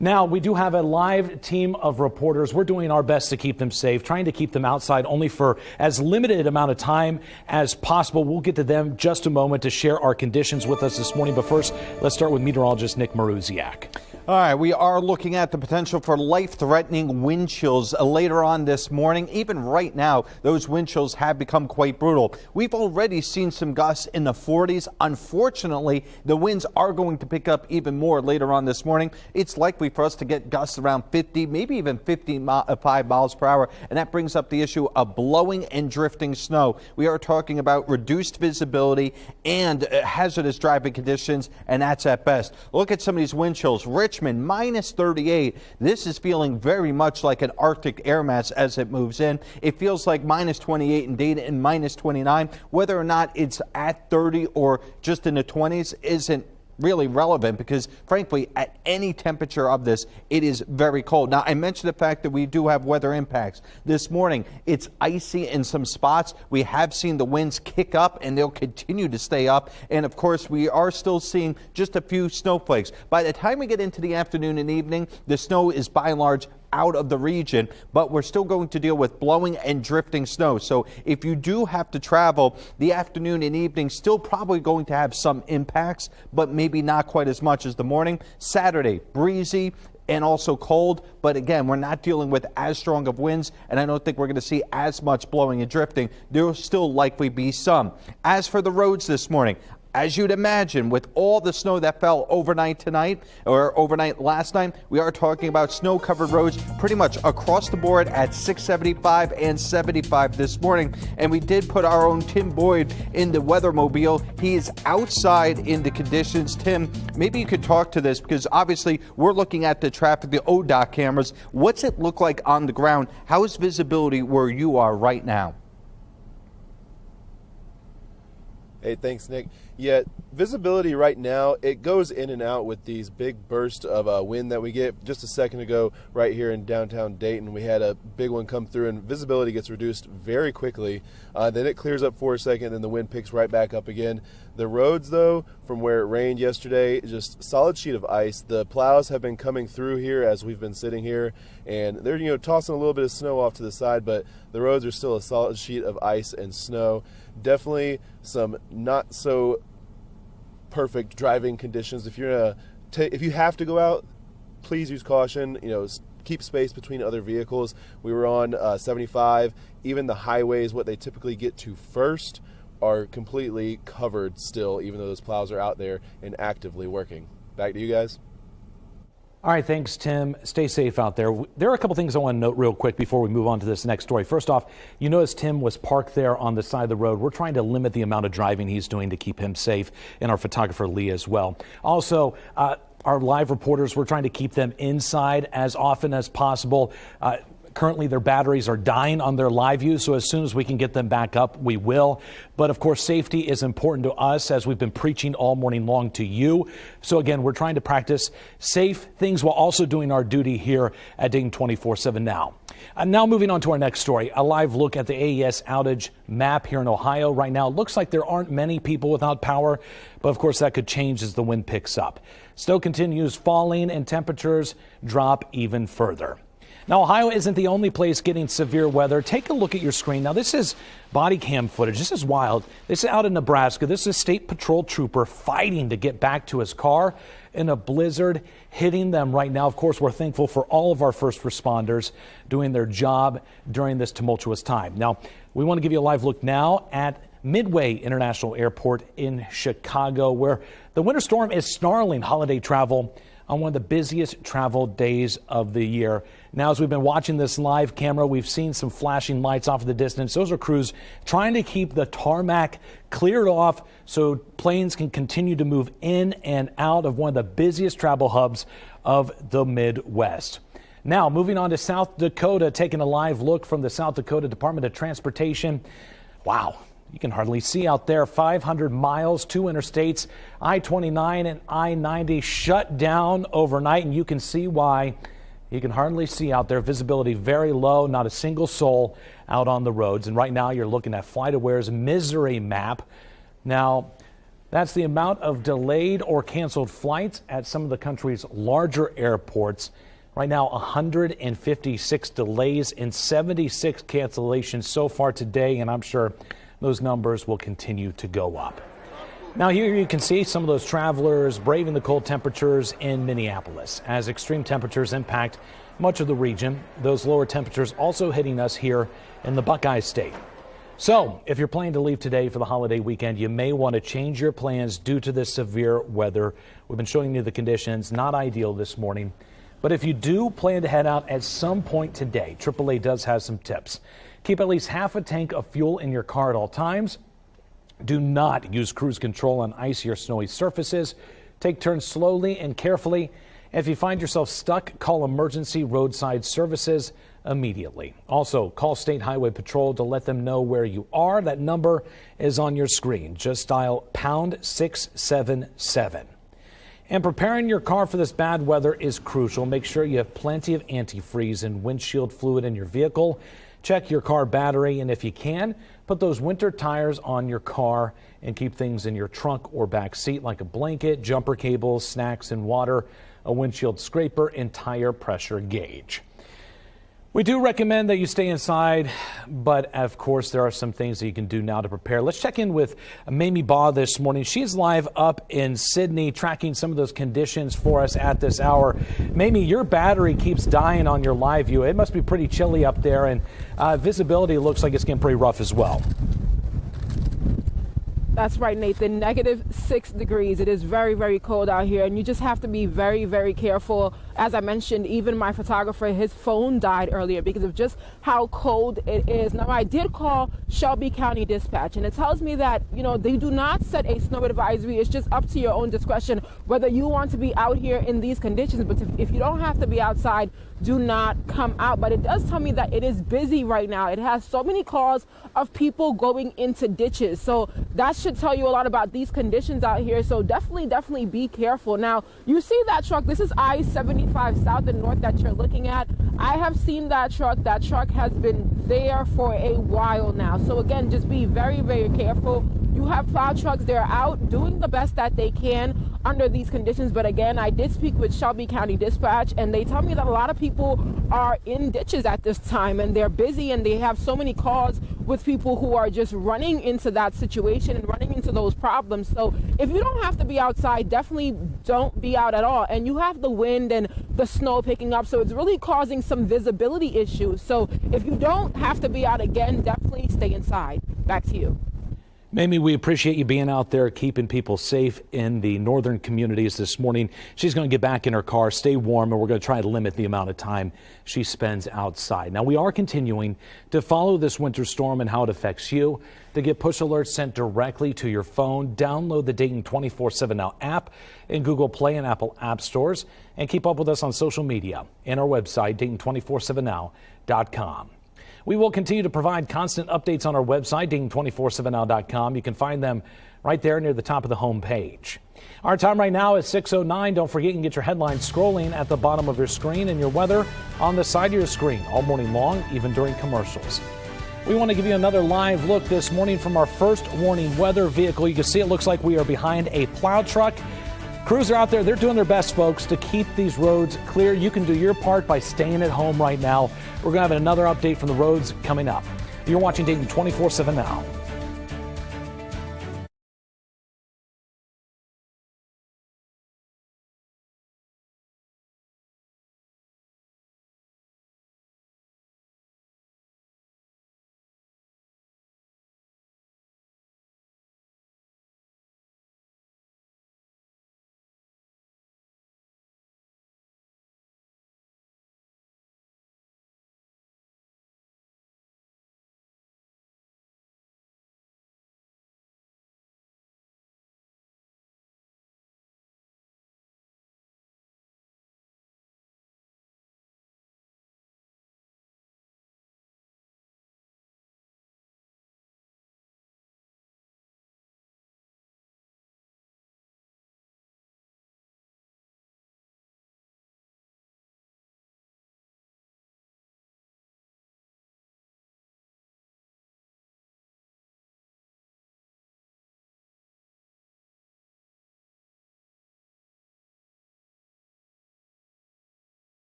Now, we do have a live team of reporters. We're doing our best to keep them safe, trying to keep them outside only for as limited amount of time as possible. We'll get to them just a moment to share our conditions with us this morning. But first, let's start with meteorologist Nick Maruziak. All right, we are looking at the potential for life-threatening wind chills later on this morning. Even right now, those wind chills have become quite brutal. We've already seen some gusts in the 40s. Unfortunately, the winds are going to pick up even more later on this morning. It's likely for us to get gusts around 50, maybe even 55 miles per hour, and that brings up the issue of blowing and drifting snow. We are talking about reduced visibility and hazardous driving conditions, and that's at best. Look at some of these wind chills. Richmond, minus 38. This is feeling very much like an Arctic air mass as it moves in. It feels like minus 28 in Dayton and minus 29. Whether or not it's at 30 or just in the 20s isn't really relevant, because frankly, at any temperature of this, it is very cold. Now, I mentioned the fact that we do have weather impacts. This morning, it's icy in some spots. We have seen the winds kick up, and they'll continue to stay up. And of course, we are still seeing just a few snowflakes. By the time we get into the afternoon and evening, the snow is by and large out of the region, but we're still going to deal with blowing and drifting snow. So if you do have to travel, the afternoon and evening still probably going to have some impacts, but maybe not quite as much as the morning. Saturday, breezy and also cold, but again, we're not dealing with as strong of winds, and I don't think we're going to see as much blowing and drifting. There will still likely be some. As for the roads this morning, as you'd imagine, with all the snow that fell overnight tonight or overnight last night, we are talking about snow-covered roads pretty much across the board at 675 and 75 this morning. And we did put our own Tim Boyd in the weathermobile. He is outside in the conditions. Tim, maybe you could talk to this, because obviously we're looking at the traffic, the ODOT cameras. What's it look like on the ground? How is visibility where you are right now? Hey, thanks, Nick. Yeah, visibility right now, it goes in and out with these big bursts of wind that we get. Just a second ago, right here in downtown Dayton, we had a big one come through, and visibility gets reduced very quickly. Then it clears up for a second, and the wind picks right back up again. The roads, though, from where it rained yesterday, just solid sheet of ice. The plows have been coming through here as we've been sitting here, and they're tossing a little bit of snow off to the side, but the roads are still a solid sheet of ice and snow. Definitely some not so perfect driving conditions. If if you have to go out, please use caution. Keep space between other vehicles. We were on 75. Even the highways, what they typically get to first, are completely covered still, even though those plows are out there and actively working. Back to you guys. All right, thanks, Tim. Stay safe out there. There are a couple things I want to note real quick before we move on to this next story. First off, you notice Tim was parked there on the side of the road. We're trying to limit the amount of driving he's doing to keep him safe, and our photographer Lee as well. Also, our live reporters, we're trying to keep them inside as often as possible. Currently, their batteries are dying on their live view, so as soon as we can get them back up, we will. But of course, safety is important to us, as we've been preaching all morning long to you. So again, we're trying to practice safe things while also doing our duty here at Dayton 24/7 now. Now moving on to our next story, a live look at the AES outage map here in Ohio. Right now, it looks like there aren't many people without power, but of course that could change as the wind picks up. Snow continues falling and temperatures drop even further. Now, Ohio isn't the only place getting severe weather. Take a look at your screen. Now, this is body cam footage. This is wild. This is out in Nebraska. This is a state patrol trooper fighting to get back to his car in a blizzard hitting them right now. Of course, we're thankful for all of our first responders doing their job during this tumultuous time. Now, we want to give you a live look now at Midway International Airport in Chicago, where the winter storm is snarling holiday travel on one of the busiest travel days of the year. Now, as we've been watching this live camera, we've seen some flashing lights off in the distance. Those are crews trying to keep the tarmac cleared off so planes can continue to move in and out of one of the busiest travel hubs of the Midwest. Now, moving on to South Dakota, taking a live look from the South Dakota Department of Transportation. Wow. You can hardly see out there. 500 miles, 2 interstates, I-29 and I-90 shut down overnight, and you can see why. You can hardly see out there. Visibility very low, not a single soul out on the roads. And right now you're looking at FlightAware's misery map. Now, that's the amount of delayed or canceled flights at some of the country's larger airports. Right now, 156 delays and 76 cancellations so far today, and I'm sure those numbers will continue to go up. Now here you can see some of those travelers braving the cold temperatures in Minneapolis as extreme temperatures impact much of the region. Those lower temperatures also hitting us here in the Buckeye State. So if you're planning to leave today for the holiday weekend, you may want to change your plans due to this severe weather. We've been showing you the conditions, not ideal this morning. But if you do plan to head out at some point today, AAA does have some tips. Keep at least half a tank of fuel in your car at all times. Do not use cruise control on icy or snowy surfaces. Take turns slowly and carefully. If you find yourself stuck, call emergency roadside services immediately. Also, call State Highway Patrol to let them know where you are. That number is on your screen. Just dial pound 677. And preparing your car for this bad weather is crucial. Make sure you have plenty of antifreeze and windshield fluid in your vehicle. Check your car battery, and if you can, put those winter tires on your car and keep things in your trunk or back seat like a blanket, jumper cables, snacks and water, a windshield scraper, and tire pressure gauge. We do recommend that you stay inside, but of course there are some things that you can do now to prepare. Let's check in with Mamie Baugh this morning. She's live up in Sydney tracking some of those conditions for us at this hour. Mamie, your battery keeps dying on your live view. It must be pretty chilly up there, and visibility looks like it's getting pretty rough as well. That's right, Nathan. -6 degrees. It is very, very cold out here, and you just have to be very, very careful. As I mentioned, even my photographer, his phone died earlier because of just how cold it is. Now, I did call Shelby County Dispatch, and it tells me that, they do not set a snow advisory. It's just up to your own discretion whether you want to be out here in these conditions. But if you don't have to be outside, do not come out. But it does tell me that it is busy right now. It has so many calls of people going into ditches. So that should tell you a lot about these conditions out here. So definitely be careful. Now, you see that truck. This is I-75 South and North that you're looking at. I have seen that truck. That truck has been there for a while now. So again, just be very, very careful. You have plow trucks. They're out doing the best that they can under these conditions. But again, I did speak with Shelby County Dispatch, and they tell me that a lot of people are in ditches at this time, and they're busy, and they have so many calls with people who are just running into that situation and running into those problems. So if you don't have to be outside, definitely don't be out at all. And you have the wind and the snow picking up, so it's really causing some visibility issues. So if you don't have to be out, again, definitely stay inside. Back to you. Mamie, we appreciate you being out there, keeping people safe in the northern communities this morning. She's going to get back in her car, stay warm, and we're going to try to limit the amount of time she spends outside. Now, we are continuing to follow this winter storm and how it affects you. To get push alerts sent directly to your phone, download the Dayton 24/7 Now app in Google Play and Apple App Stores, and keep up with us on social media and our website, Dayton247now.com. We will continue to provide constant updates on our website, Dayton247now.com. You can find them right there near the top of the home page. Our time right now is 6:09. Don't forget you can get your headlines scrolling at the bottom of your screen and your weather on the side of your screen all morning long, even during commercials. We want to give you another live look this morning from our first warning weather vehicle. You can see it looks like we are behind a plow truck. Crews are out there. They're doing their best, folks, to keep these roads clear. You can do your part by staying at home right now. We're going to have another update from the roads coming up. You're watching Dayton 24/7 Now.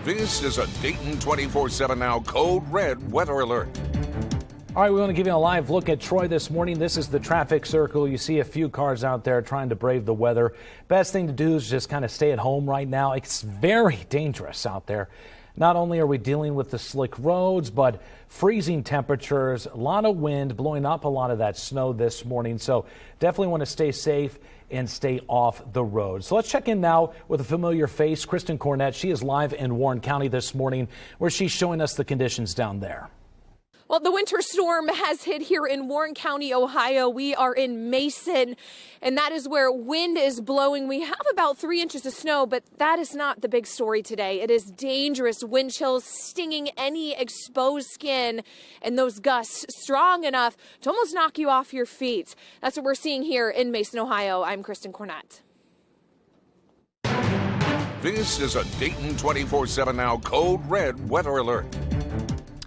This is a Dayton 24/7 Now Code Red weather alert. All right, we want to give you a live look at Troy this morning. This is the traffic circle. You see a few cars out there trying to brave the weather. Best thing to do is just kind of stay at home right now. It's very dangerous out there. Not only are we dealing with the slick roads, but freezing temperatures, a lot of wind blowing up a lot of that snow this morning. So definitely want to stay safe and stay off the road. So let's check in now with a familiar face, Kristen Cornett. She is live in Warren County this morning, where she's showing us the conditions down there. Well, the winter storm has hit here in Warren County, Ohio. We are in Mason, and that is where wind is blowing. We have about 3 inches of snow, but that is not the big story today. It is dangerous wind chills stinging any exposed skin, and those gusts strong enough to almost knock you off your feet. That's what we're seeing here in Mason, Ohio. I'm Kristen Cornett. This is a Dayton 24/7 Now Code Red weather alert.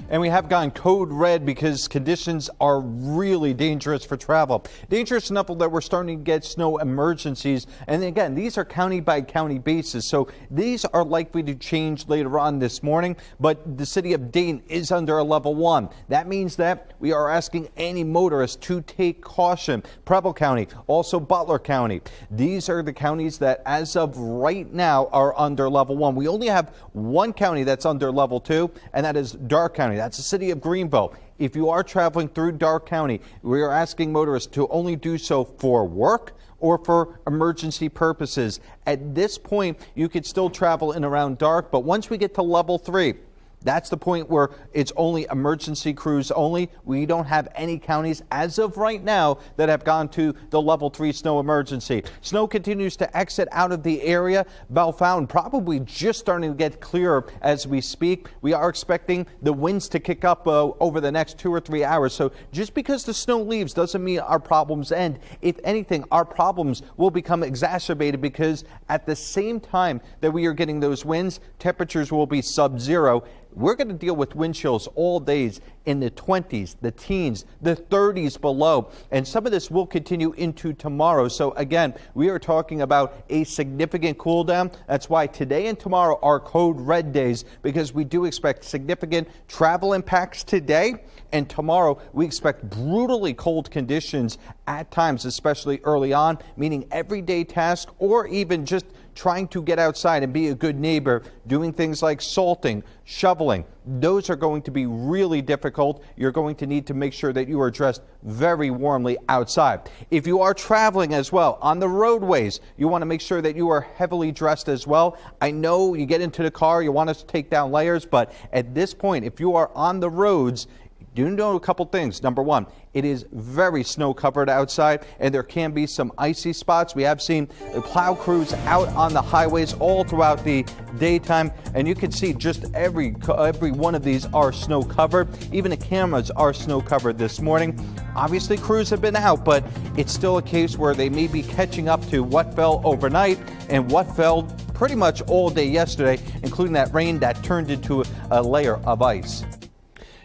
And we have gone code red because conditions are really dangerous for travel. Dangerous enough that we're starting to get snow emergencies. And again, these are county by county basis. So these are likely to change later on this morning. But the city of Dayton is under a level 1. That means that we are asking any motorist to take caution. Preble County, also Butler County. These are the counties that as of right now are under level 1. We only have one county that's under level 2, and that is Darke County. That's the city of Greenville. If you are traveling through Darke County, we are asking motorists to only do so for work or for emergency purposes. At this point, you could still travel in around Darke, but once we get to level 3, that's the point where it's only emergency crews only. We don't have any counties as of right now that have gone to the level 3 snow emergency. Snow continues to exit out of the area. Bellefontaine probably just starting to get clearer as we speak. We are expecting the winds to kick up over the next 2 or 3 hours. So just because the snow leaves doesn't mean our problems end. If anything, our problems will become exacerbated because at the same time that we are getting those winds, temperatures will be sub-zero. We're going to deal with wind chills all days in the 20s, the teens, the 30s below. And some of this will continue into tomorrow. So again, we are talking about a significant cool down. That's why today and tomorrow are code red days, because we do expect significant travel impacts today. And tomorrow we expect brutally cold conditions at times, especially early on, meaning everyday tasks or even just trying to get outside and be a good neighbor, doing things like salting, shoveling. Those are going to be really difficult. You're going to need to make sure that you are dressed very warmly outside. If you are traveling as well on the roadways, you want to make sure that you are heavily dressed as well. I know you get into the car, you want us to take down layers, but at this point, if you are on the roads, do know a couple things. Number one, it is very snow covered outside and there can be some icy spots. We have seen plow crews out on the highways all throughout the daytime, and you can see just every one of these are snow covered. Even the cameras are snow covered this morning. Obviously crews have been out, but it's still a case where they may be catching up to what fell overnight and what fell pretty much all day yesterday, including that rain that turned into a layer of ice.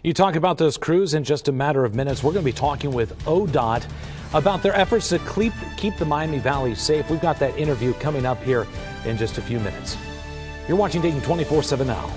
You talk about those crews in just a matter of minutes. We're going to be talking with ODOT about their efforts to keep the Miami Valley safe. We've got that interview coming up here in just a few minutes. You're watching Dayton 24/7 Now.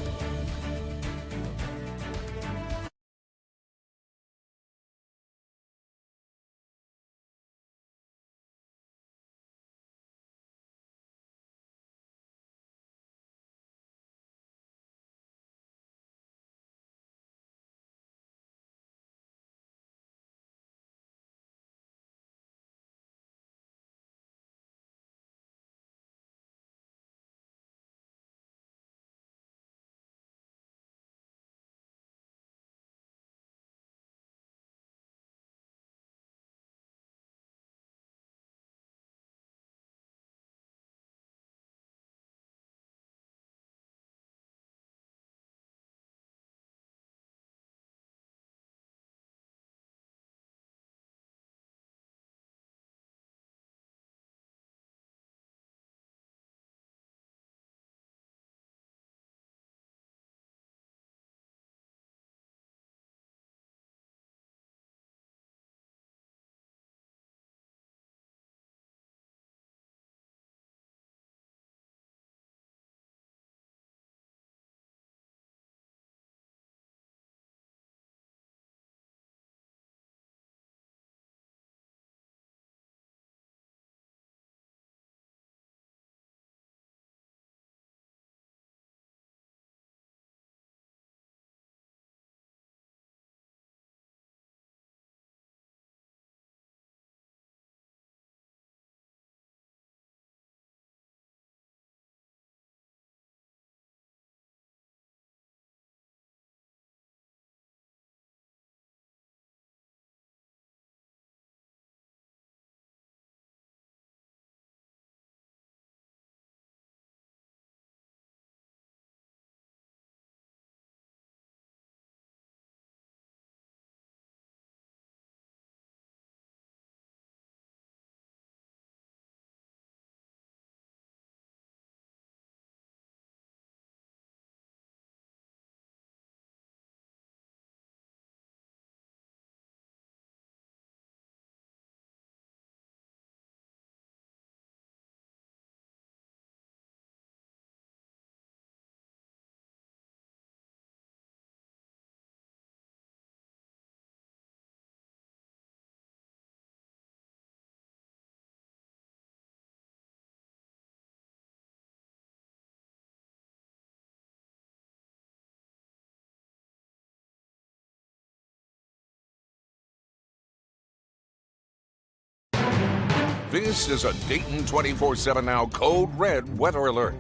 This is a Dayton 24/7 Now Code Red weather alert.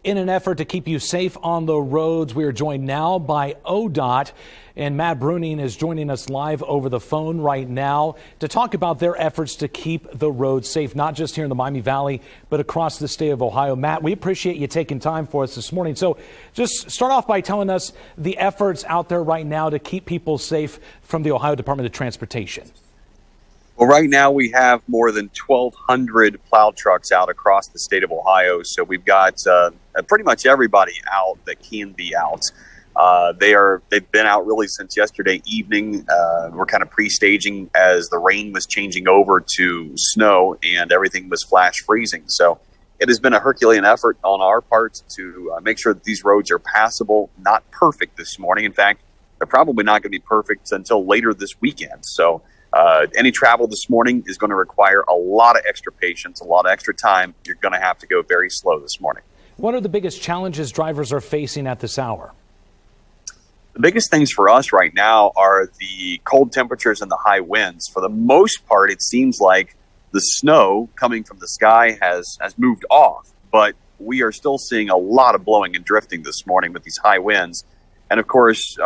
In an effort to keep you safe on the roads, we are joined now by ODOT, and Matt Bruning is joining us live over the phone right now to talk about their efforts to keep the roads safe, not just here in the Miami Valley, but across the state of Ohio. Matt, we appreciate you taking time for us this morning. So just start off by telling us the efforts out there right now to keep people safe from the Ohio Department of Transportation. Well, right now we have more than 1,200 plow trucks out across the state of Ohio. So we've got pretty much everybody out that can be out. They've been out really since yesterday evening. We're kind of pre-staging as the rain was changing over to snow and everything was flash freezing. So it has been a Herculean effort on our part to make sure that these roads are passable, not perfect this morning. In fact, they're probably not going to be perfect until later this weekend. So any travel this morning is going to require a lot of extra patience, a lot of extra time. You're going to have to go very slow this morning. What are the biggest challenges drivers are facing at this hour? The biggest things for us right now are the cold temperatures and the high winds. For the most part, it seems like the snow coming from the sky has moved off, but we are still seeing a lot of blowing and drifting this morning with these high winds. And of course,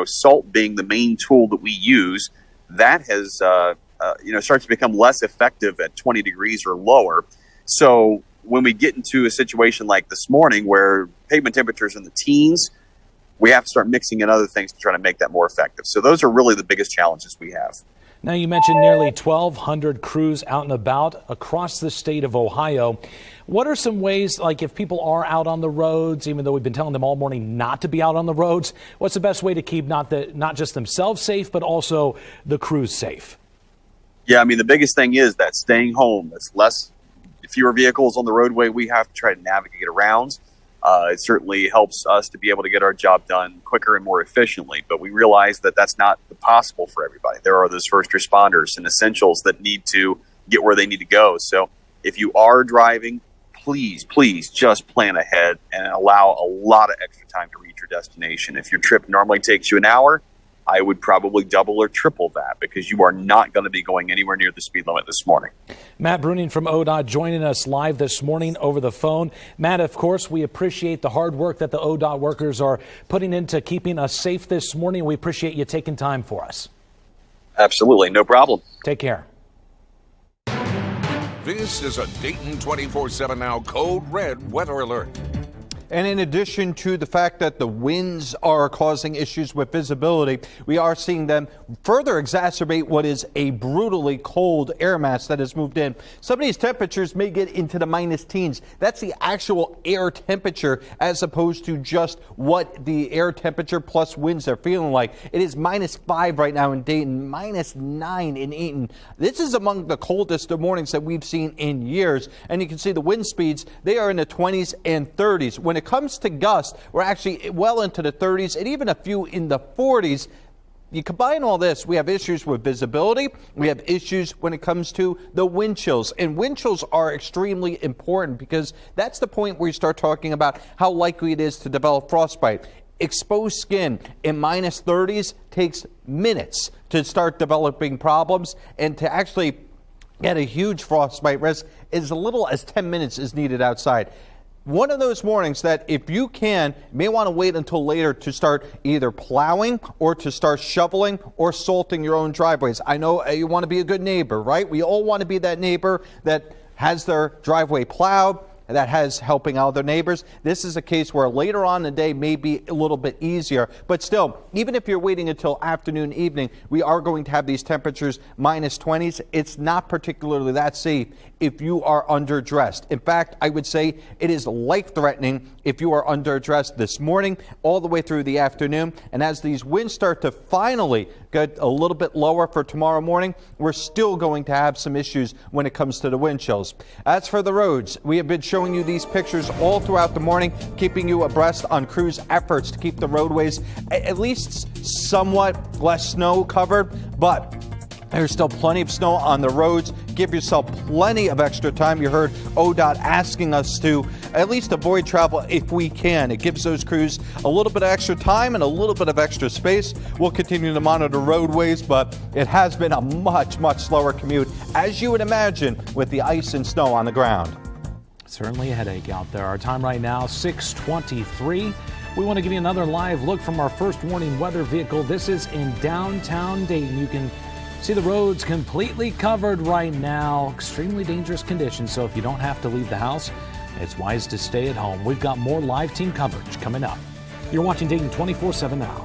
salt being the main tool that we use, that has, starts to become less effective at 20 degrees or lower. So when we get into a situation like this morning where pavement temperatures in the teens, we have to start mixing in other things to try to make that more effective. So those are really the biggest challenges we have. Now, you mentioned nearly 1,200 crews out and about across the state of Ohio. What are some ways, like if people are out on the roads, even though we've been telling them all morning not to be out on the roads, what's the best way to keep not just themselves safe, but also the crews safe? Yeah, I mean, the biggest thing is that staying home. It's fewer vehicles on the roadway we have to try to navigate around. It certainly helps us to be able to get our job done quicker and more efficiently, but we realize that that's not possible for everybody. There are those first responders and essentials that need to get where they need to go. So if you are driving, please just plan ahead and allow a lot of extra time to reach your destination. If your trip normally takes you an hour, I would probably double or triple that because you are not going to be going anywhere near the speed limit this morning. Matt Bruning from ODOT joining us live this morning over the phone. Matt, of course, we appreciate the hard work that the ODOT workers are putting into keeping us safe this morning. We appreciate you taking time for us. Absolutely. No problem. Take care. This is a Dayton 24/7 Now Code Red weather alert. And in addition to the fact that the winds are causing issues with visibility, we are seeing them further exacerbate what is a brutally cold air mass that has moved in. Some of these temperatures may get into the minus teens. That's the actual air temperature as opposed to just what the air temperature plus winds are feeling like. It is -5 right now in Dayton, -9 in Eaton. This is among the coldest of mornings that we've seen in years. And you can see the wind speeds, they are in the 20s and 30s. When it comes to gusts, we're actually well into the 30s and even a few in the 40s. You combine all this, we have issues with visibility. We have issues when it comes to the wind chills. And wind chills are extremely important because that's the point where you start talking about how likely it is to develop frostbite. Exposed skin in -30s takes minutes to start developing problems, and to actually get a huge frostbite risk as little as 10 minutes is needed outside. One of those mornings that if you may want to wait until later to start either plowing or to start shoveling or salting your own driveways. I know you want to be a good neighbor, right? We all want to be that neighbor that has their driveway plowed, that has helping out their neighbors. This is a case where later on in the day may be a little bit easier, but still, even if you're waiting until afternoon, evening, we are going to have these temperatures -20s. It's not particularly that safe if you are underdressed. In fact, I would say it is life-threatening if you are underdressed this morning all the way through the afternoon. And as these winds start to finally get a little bit lower for tomorrow morning, we're still going to have some issues when it comes to the wind chills. As for the roads, we have been showing you these pictures all throughout the morning, keeping you abreast on crews' efforts to keep the roadways at least somewhat less snow covered, but there's still plenty of snow on the roads. give yourself plenty of extra time. You heard ODOT asking us to at least avoid travel if we can. It gives those crews a little bit of extra time and a little bit of extra space. We'll continue to monitor roadways, but it has been a much, much slower commute, as you would imagine, with the ice and snow on the ground. Certainly a headache out there. Our time right now, 6:23. We want to give you another live look from our first warning weather vehicle. This is in downtown Dayton. You can see the roads completely covered right now. Extremely dangerous conditions, so if you don't have to leave the house, it's wise to stay at home. We've got more live team coverage coming up. You're watching Dayton 24/7 now.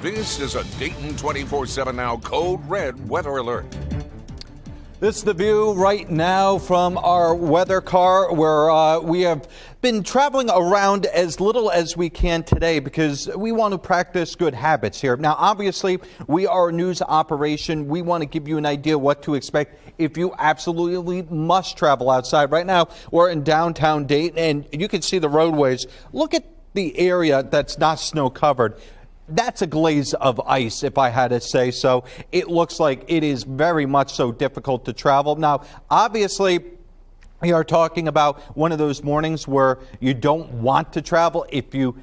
This is a Dayton 24/7 Now Code Red weather alert. This is the view right now from our weather car, where we have been traveling around as little as we can today because we want to practice good habits here. Now, obviously, we are a news operation. We want to give you an idea what to expect if you absolutely must travel outside. Right now, we're in downtown Dayton, and you can see the roadways. Look at the area that's not snow covered. That's a glaze of ice, if I had to say so. It looks like it is very much so difficult to travel. Now, obviously, we are talking about one of those mornings where you don't want to travel if you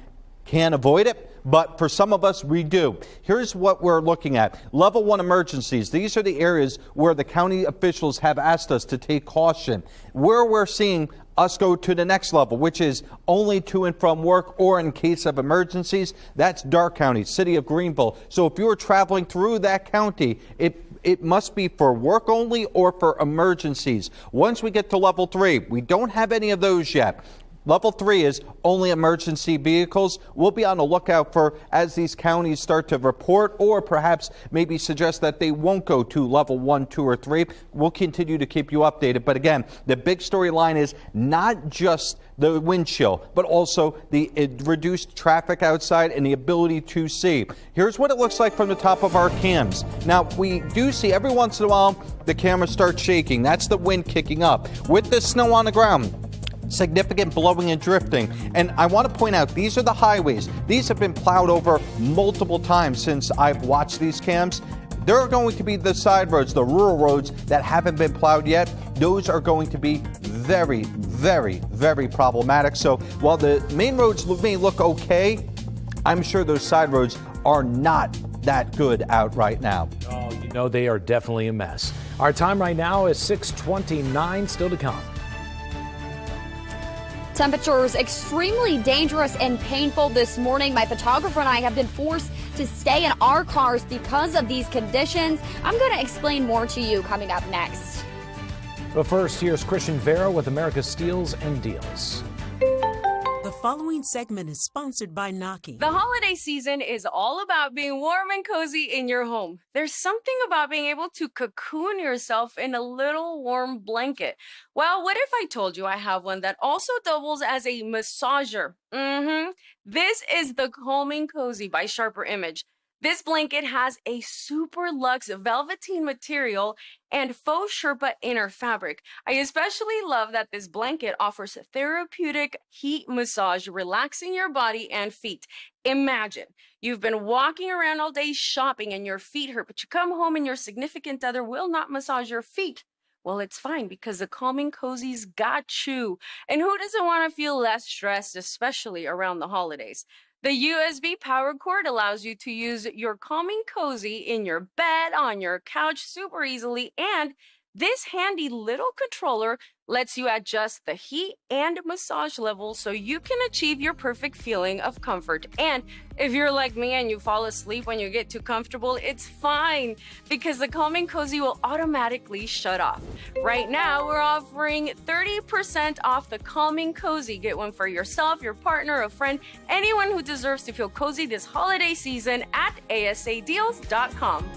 can avoid it. But for some of us, we do. Here's what we're looking at. Level 1 emergencies. These are the areas where the county officials have asked us to take caution. Where we're seeing us go to the next level, which is only to and from work or in case of emergencies, that's Darke County, City of Greenville. So if you're traveling through that county, it must be for work only or for emergencies. Once we get to level 3, we don't have any of those yet. Level 3 is only emergency vehicles. We'll be on the lookout for as these counties start to report or perhaps maybe suggest that they won't go to level 1, 2, or 3. We'll continue to keep you updated. But again, the big storyline is not just the wind chill, but also the reduced traffic outside and the ability to see. Here's what it looks like from the top of our cams. Now, we do see every once in a while the camera starts shaking. That's the wind kicking up. With the snow on the ground, significant blowing and drifting. And I want to point out, these are the highways. These have been plowed over multiple times since I've watched these cams. There are going to be the side roads, the rural roads that haven't been plowed yet. Those are going to be very, very, very problematic. So while the main roads may look okay, I'm sure those side roads are not that good out right now. Oh, you know they are definitely a mess. Our time right now is 6:29, still to come. Temperatures extremely dangerous and painful this morning. My photographer and I have been forced to stay in our cars because of these conditions. I'm going to explain more to you coming up next. But first, here's Christian Vera with America's Steals and Deals. The following segment is sponsored by Naki. The holiday season is all about being warm and cozy in your home. There's something about being able to cocoon yourself in a little warm blanket. Well, what if I told you I have one that also doubles as a massager? This is the Calming Cozy by Sharper Image. This blanket has a super luxe velveteen material and faux Sherpa inner fabric. I especially love that this blanket offers therapeutic heat massage, relaxing your body and feet. Imagine you've been walking around all day shopping and your feet hurt, but you come home and your significant other will not massage your feet. Well, it's fine because the Calming Cozy's got you. And who doesn't want to feel less stressed, especially around the holidays? The USB power cord allows you to use your Calming Cozy in your bed, on your couch super easily, and this handy little controller lets you adjust the heat and massage level so you can achieve your perfect feeling of comfort. And if you're like me and you fall asleep when you get too comfortable, it's fine because the Calming Cozy will automatically shut off. Right now, we're offering 30% off the Calming Cozy. Get one for yourself, your partner, a friend, anyone who deserves to feel cozy this holiday season at asadeals.com.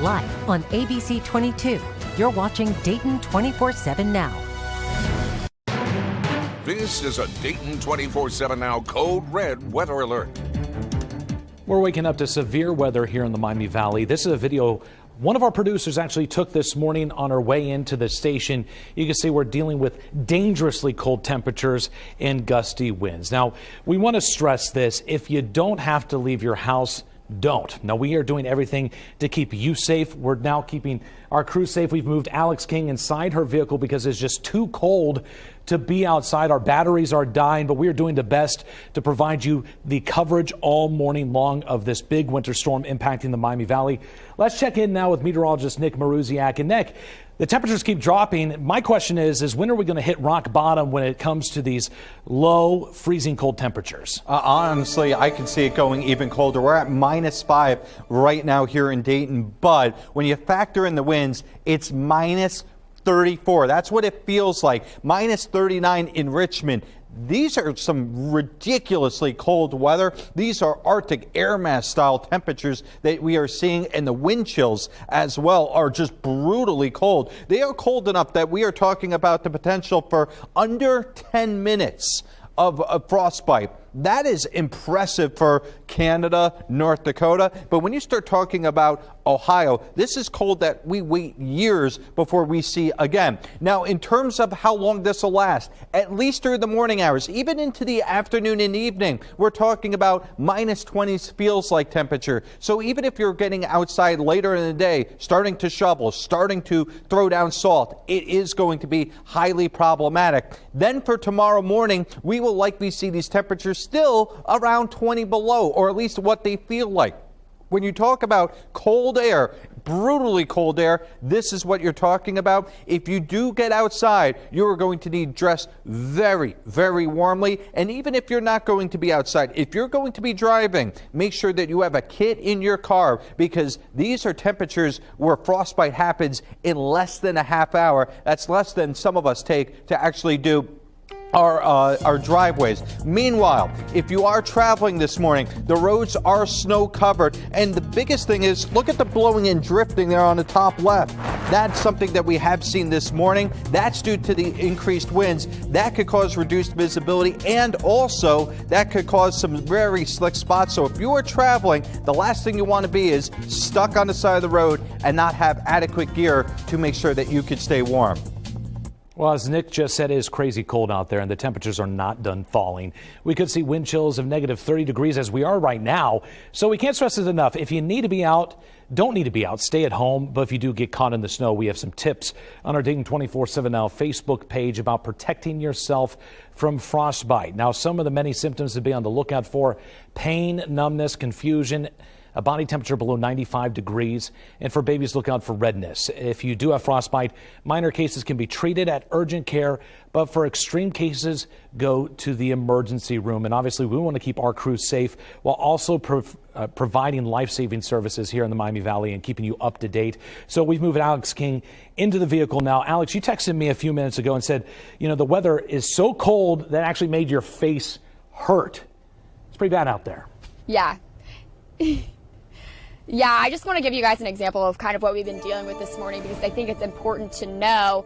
Live on ABC 22. You're watching Dayton 24/7 now. This is a Dayton 24/7 Now Code Red weather alert. We're waking up to severe weather here in the Miami Valley. This is a video one of our producers actually took this morning on her way into the station. You can see we're dealing with dangerously cold temperatures and gusty winds. Now, we want to stress this. If you don't have to leave your house, don't. Now, we are doing everything to keep you safe. We're now keeping our crew safe. We've moved Alex King inside her vehicle because it's just too cold to be outside. Our batteries are dying, but we are doing the best to provide you the coverage all morning long of this big winter storm impacting the Miami Valley. Let's check in now with meteorologist Nick Maruziak. And Nick, the temperatures keep dropping. My question is when are we going to hit rock bottom when it comes to these low, freezing cold temperatures? Honestly, I can see it going even colder. We're at -5 right now here in Dayton, but when you factor in the winds, it's -34. That's what it feels like. -39 in Richmond. These are some ridiculously cold weather. These are Arctic air mass style temperatures that we are seeing, and the wind chills as well are just brutally cold. They are cold enough that we are talking about the potential for under 10 minutes of frostbite. That is impressive for Canada, North Dakota. But when you start talking about Ohio, this is cold that we wait years before we see again. Now, in terms of how long this will last, at least through the morning hours, even into the afternoon and evening, we're talking about -20s feels like temperature. So even if you're getting outside later in the day, starting to shovel, starting to throw down salt, it is going to be highly problematic. Then for tomorrow morning, we will likely see these temperatures still around 20 below, or at least what they feel like. When you talk about cold air, brutally cold air, this is what you're talking about. If you do get outside, you are going to need dress very, very warmly. And even if you're not going to be outside, if you're going to be driving, make sure that you have a kit in your car, because these are temperatures where frostbite happens in less than a half hour. That's less than some of us take to actually do our driveways. Meanwhile, if you are traveling this morning, the roads are snow covered, and the biggest thing is look at the blowing and drifting there on the top left. That's something that we have seen this morning. That's due to the increased winds. That could cause reduced visibility, and also that could cause some very slick spots. So if you are traveling, the last thing you want to be is stuck on the side of the road and not have adequate gear to make sure that you can stay warm. Well, as Nick just said, it is crazy cold out there, and the temperatures are not done falling. We could see wind chills of -30 degrees as we are right now. So we can't stress this enough. If you need to be out, don't need to be out, stay at home. But if you do get caught in the snow, we have some tips on our Dayton 24/7 Now Facebook page about protecting yourself from frostbite. Now, some of the many symptoms to be on the lookout for: pain, numbness, confusion, a body temperature below 95 degrees, and for babies, look out for redness. If you do have frostbite, minor cases can be treated at urgent care, but for extreme cases, go to the emergency room. And obviously, we want to keep our crews safe while also providing life-saving services here in the Miami Valley and keeping you up to date. So we've moved Alex King into the vehicle now. Alex, you texted me a few minutes ago and said, you know, the weather is so cold that actually made your face hurt. It's pretty bad out there. Yeah. Yeah, I just want to give you guys an example of kind of what we've been dealing with this morning, because I think it's important to know.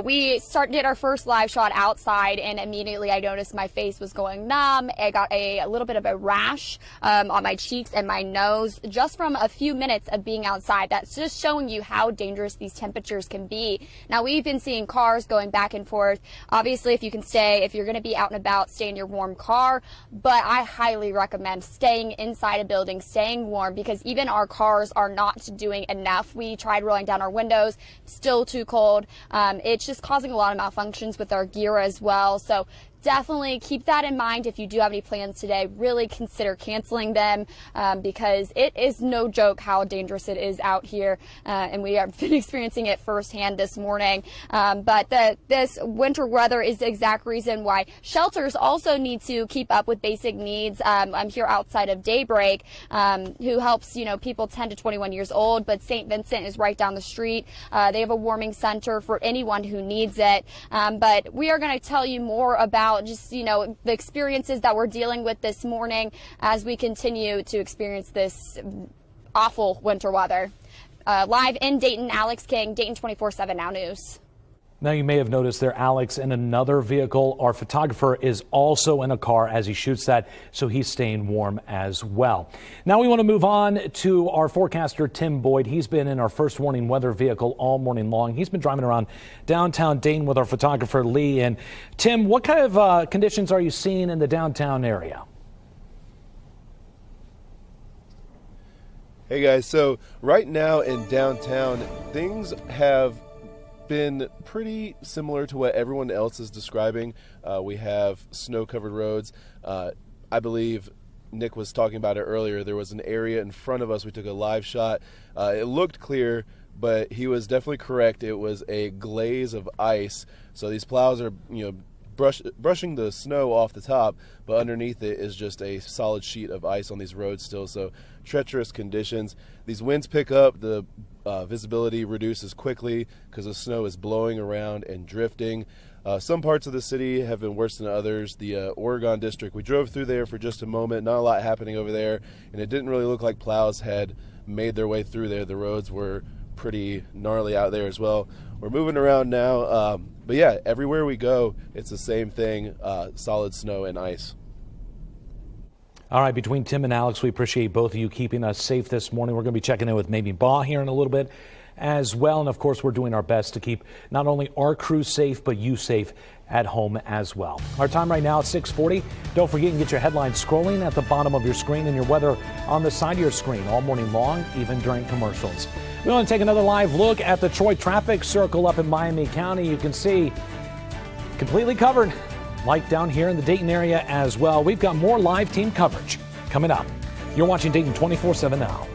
We did our first live shot outside, and immediately I noticed my face was going numb. I got a little bit of a rash on my cheeks and my nose just from a few minutes of being outside. That's just showing you how dangerous these temperatures can be. Now, we've been seeing cars going back and forth. Obviously, if you're going to be out and about, stay in your warm car. But I highly recommend staying inside a building, staying warm, because even our cars are not doing enough. We tried rolling down our windows, still too cold. It's just causing a lot of malfunctions with our gear as well. So definitely keep that in mind. If you do have any plans today, really consider canceling them, because it is no joke how dangerous it is out here, and we have been experiencing it firsthand this morning. But this winter weather is the exact reason why shelters also need to keep up with basic needs. I'm here outside of Daybreak, who helps people 10 to 21 years old, but St. Vincent is right down the street. They have a warming center for anyone who needs it. But we are going to tell you more about just the experiences that we're dealing with this morning as we continue to experience this awful winter weather. Live in Dayton, Alex King, Dayton 24/7 Now News. Now, you may have noticed there, Alex, in another vehicle. Our photographer is also in a car as he shoots that, so he's staying warm as well. Now we want to move on to our forecaster, Tim Boyd. He's been in our first warning weather vehicle all morning long. He's been driving around downtown Dayton with our photographer, Lee. And Tim, what kind of conditions are you seeing in the downtown area? Hey guys, so right now in downtown, things have been pretty similar to what everyone else is describing. We have snow-covered roads. I believe Nick was talking about it earlier. There was an area in front of us. We took a live shot. It looked clear, but he was definitely correct. It was a glaze of ice. So these plows are, brushing the snow off the top, but underneath it is just a solid sheet of ice on these roads still. So treacherous conditions. These winds pick up. The visibility reduces quickly because the snow is blowing around and drifting. Some parts of the city have been worse than others. The Oregon district, we drove through there for just a moment. Not a lot happening over there, and it didn't really look like plows had made their way through there. The roads were pretty gnarly out there as well. We're moving around now, but yeah, everywhere we go, it's the same thing, solid snow and ice. All right, between Tim and Alex, we appreciate both of you keeping us safe this morning. We're going to be checking in with maybe Baugh here in a little bit as well. And of course, we're doing our best to keep not only our crew safe, but you safe at home as well. Our time right now is 6:40. Don't forget, you can get your headlines scrolling at the bottom of your screen and your weather on the side of your screen all morning long, even during commercials. We want to take another live look at the Troy traffic circle up in Miami County. You can see completely covered. Like down here in the Dayton area as well. We've got more live team coverage coming up. You're watching Dayton 24/7 now.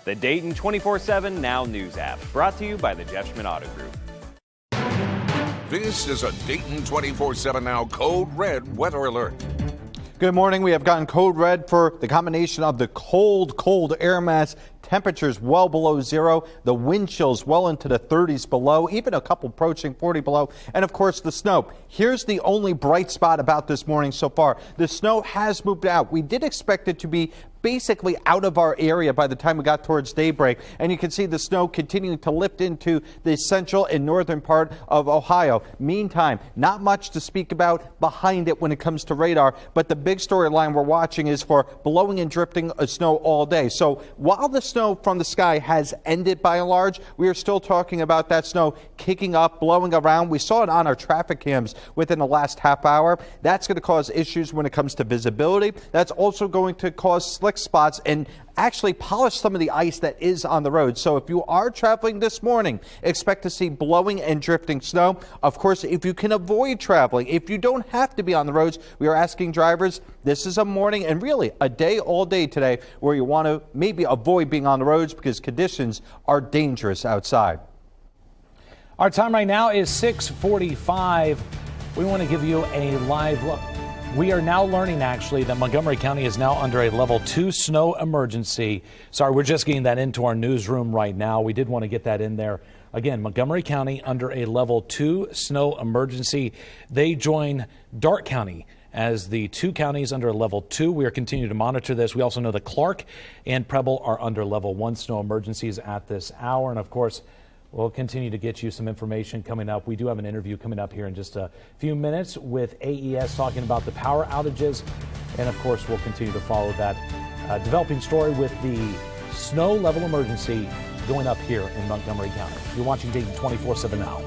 The Dayton 24/7 Now News app, brought to you by the Jeff Schmidt Auto Group. This is a Dayton 24/7 Now Code Red weather alert. Good morning. We have gotten code red for the combination of the cold air mass, temperatures well below zero, the wind chills well into the 30s below, even a couple approaching 40 below, and of course the snow. Here's the only bright spot about this morning so far. The snow has moved out. We did expect it to be basically out of our area by the time we got towards daybreak, and you can see the snow continuing to lift into the central and northern part of Ohio. Meantime, not much to speak about behind it when it comes to radar, but the big storyline we're watching is for blowing and drifting of snow all day. So while the snow from the sky has ended by and large, we are still talking about that snow kicking up, blowing around. We saw it on our traffic cams within the last half hour. That's going to cause issues when it comes to visibility. That's also going to cause slick spots and actually polish some of the ice that is on the road. So if you are traveling this morning, expect to see blowing and drifting snow. Of course, if you can avoid traveling, if you don't have to be on the roads, we are asking drivers, this is a morning and really a day all day today where you want to maybe avoid being on the roads because conditions are dangerous outside. Our time right now is 6:45. We want to give you a live look. We are now learning, actually, that Montgomery County is now under a level 2 snow emergency. Sorry, we're just getting that into our newsroom right now. We did want to get that in there. Again, Montgomery County under a level 2 snow emergency. They join Darke County as the two counties under level 2. We are continuing to monitor this. We also know that Clark and Preble are under level 1 snow emergencies at this hour. And of course, we'll continue to get you some information coming up. We do have an interview coming up here in just a few minutes with AES talking about the power outages. And of course, we'll continue to follow that developing story with the snow level emergency going up here in Montgomery County. You're watching Dayton 24/7 now.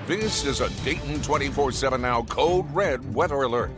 This is a Dayton 24/7 Now Code Red weather alert.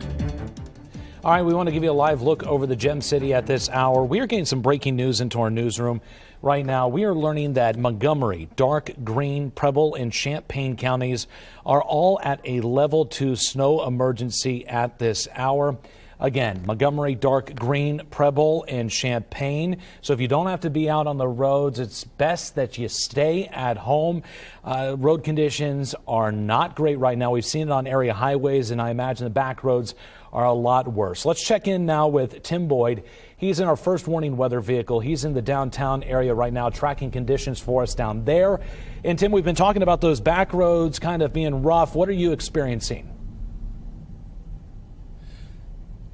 All right, we want to give you a live look over the Gem City at this hour. We are getting some breaking news into our newsroom right now. We are learning that Montgomery, Darke, Greene, Preble, and Champaign counties are all at a level 2 snow emergency at this hour. Again, Montgomery, Darke, Greene, Preble, and Champaign. So if you don't have to be out on the roads, it's best that you stay at home. Road conditions are not great right now. We've seen it on area highways, and I imagine the back roads are a lot worse. Let's check in now with Tim Boyd. He's in our first warning weather vehicle. He's in the downtown area right now, tracking conditions for us down there. And Tim, we've been talking about those back roads kind of being rough. What are you experiencing?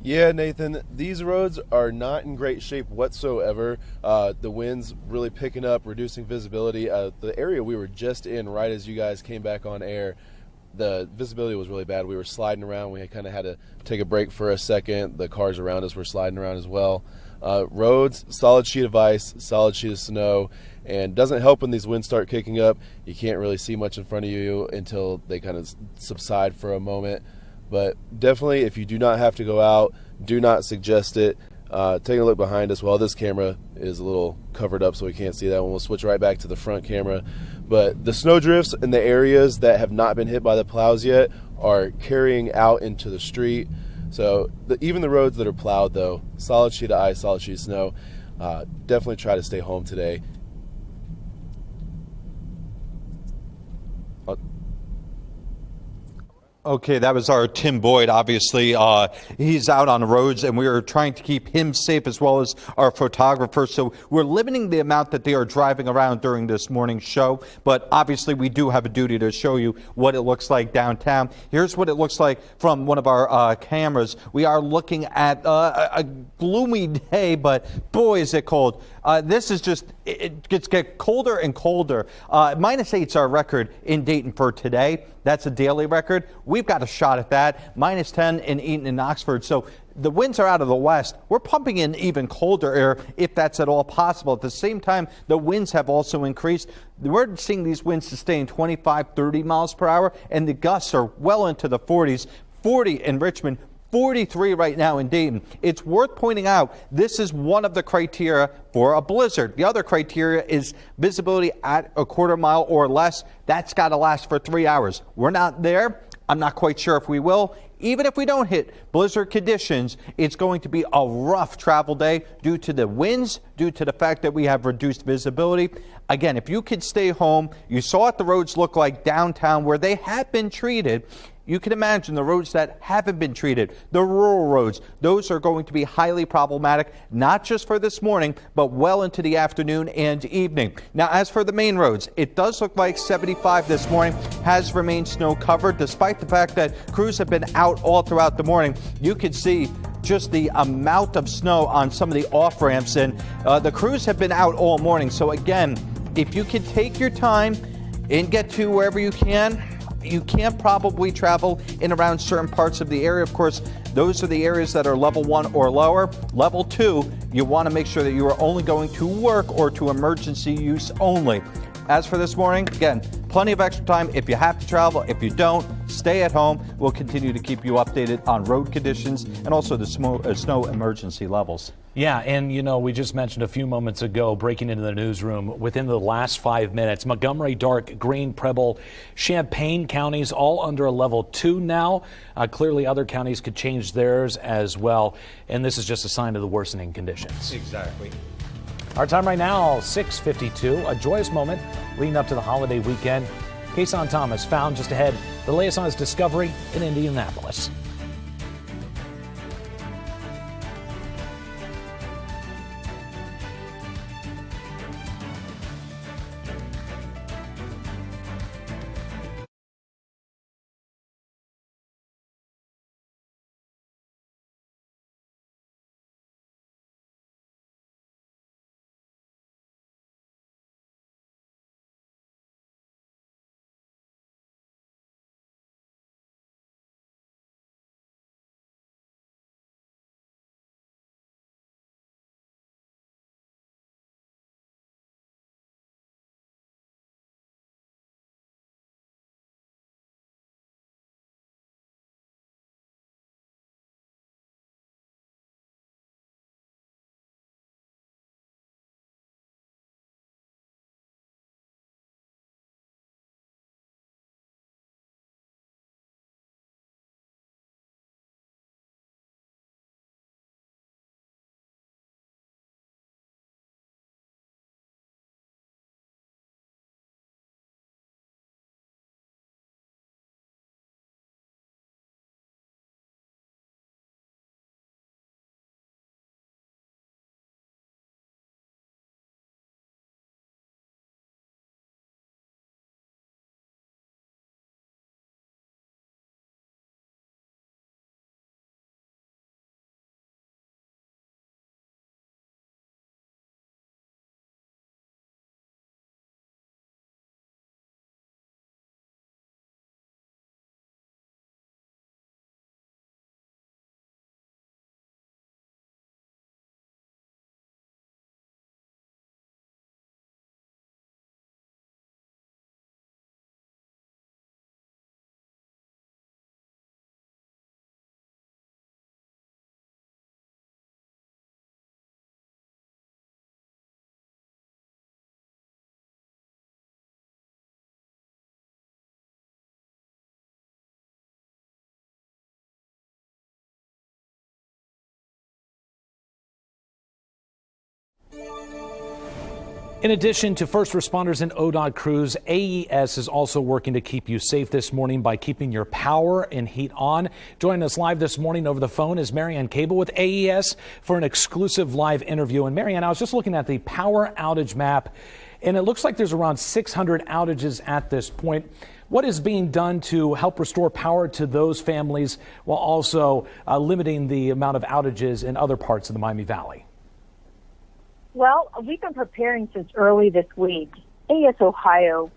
Yeah, Nathan, these roads are not in great shape whatsoever. The wind's really picking up, reducing visibility. The area we were just in right as you guys came back on air, the visibility was really bad. We were sliding around. We kind of had to take a break for a second. The cars around us were sliding around as well. Roads, solid sheet of ice, solid sheet of snow, and doesn't help when these winds start kicking up. You can't really see much in front of you until they kind of subside for a moment. But definitely, if you do not have to go out, do not suggest it. Taking a look behind us, well, this camera is a little covered up so we can't see that one. We'll switch right back to the front camera. But the snow drifts in the areas that have not been hit by the plows yet are carrying out into the street. So even the roads that are plowed, though, solid sheet of ice, solid sheet of snow, definitely try to stay home today. Okay, that was our Tim Boyd. Obviously, he's out on the roads, and we are trying to keep him safe as well as our photographer. So we're limiting the amount that they are driving around during this morning's show. But obviously, we do have a duty to show you what it looks like downtown. Here's what it looks like from one of our cameras. We are looking at a gloomy day, but boy, is it cold. This is just, it gets colder and colder. -8's our record in Dayton for today. That's a daily record. We've got a shot at that. -10 in Eaton and Oxford. So the winds are out of the west. We're pumping in even colder air if that's at all possible. At the same time, the winds have also increased. We're seeing these winds sustain 25, 30 miles per hour, and the gusts are well into the 40s. 40 in Richmond. 43 right now in Dayton. It's worth pointing out this is one of the criteria for a blizzard. The other criteria is visibility at a quarter mile or less. That's got to last for 3 hours. We're not there. I'm not quite sure if we will. Even if we don't hit blizzard conditions, it's going to be a rough travel day due to the winds, due to the fact that we have reduced visibility. Again, if you could stay home, you saw what the roads look like downtown where they have been treated. You can imagine the roads that haven't been treated, the rural roads, those are going to be highly problematic, not just for this morning, but well into the afternoon and evening. Now, as for the main roads, it does look like 75 this morning has remained snow covered, despite the fact that crews have been out all throughout the morning. You can see just the amount of snow on some of the off ramps, and the crews have been out all morning. So again, if you can take your time and get to wherever you can probably travel in around certain parts of the area. Of course, those are the areas that are level 1 or lower. Level 2, you want to make sure that you are only going to work or to emergency use only. As for this morning, again, plenty of extra time if you have to travel. If you don't, stay at home. We'll continue to keep you updated on road conditions and also the snow emergency levels. Yeah, and you know, we just mentioned a few moments ago, breaking into the newsroom, within the last 5 minutes, Montgomery, Darke, Greene, Preble, Champaign counties all under a level 2 now. Clearly other counties could change theirs as well, and this is just a sign of the worsening conditions. Exactly. Our time right now, 6:52, a joyous moment leading up to the holiday weekend. Kason Thomas found just ahead the latest on his discovery in Indianapolis. In addition to first responders and ODOT crews, AES is also working to keep you safe this morning by keeping your power and heat on. Joining us live this morning over the phone is Marianne Cable with AES for an exclusive live interview. And Marianne, I was just looking at the power outage map, and it looks like there's around 600 outages at this point. What is being done to help restore power to those families while also limiting the amount of outages in other parts of the Miami Valley? Well, we've been preparing since early this week. AES Ohio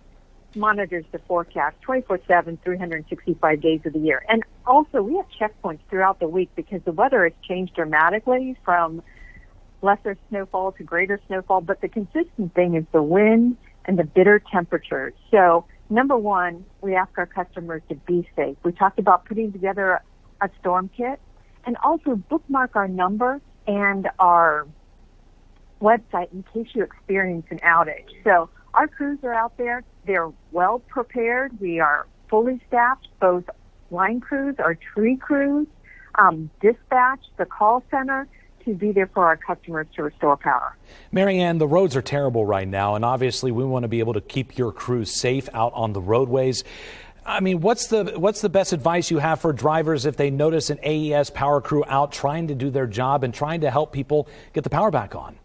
monitors the forecast 24/7, 365 days of the year. And also, we have checkpoints throughout the week because the weather has changed dramatically from lesser snowfall to greater snowfall. But the consistent thing is the wind and the bitter temperatures. So, number one, we ask our customers to be safe. We talked about putting together a storm kit and also bookmark our number and our website in case you experience an outage. So our crews are out there. They're well prepared. We are fully staffed, both line crews, our tree crews, dispatch, the call center, to be there for our customers to restore power. Marianne, the roads are terrible right now, and obviously we want to be able to keep your crews safe out on the roadways. I mean, what's the best advice you have for drivers if they notice an AES power crew out trying to do their job and trying to help people get the power back on?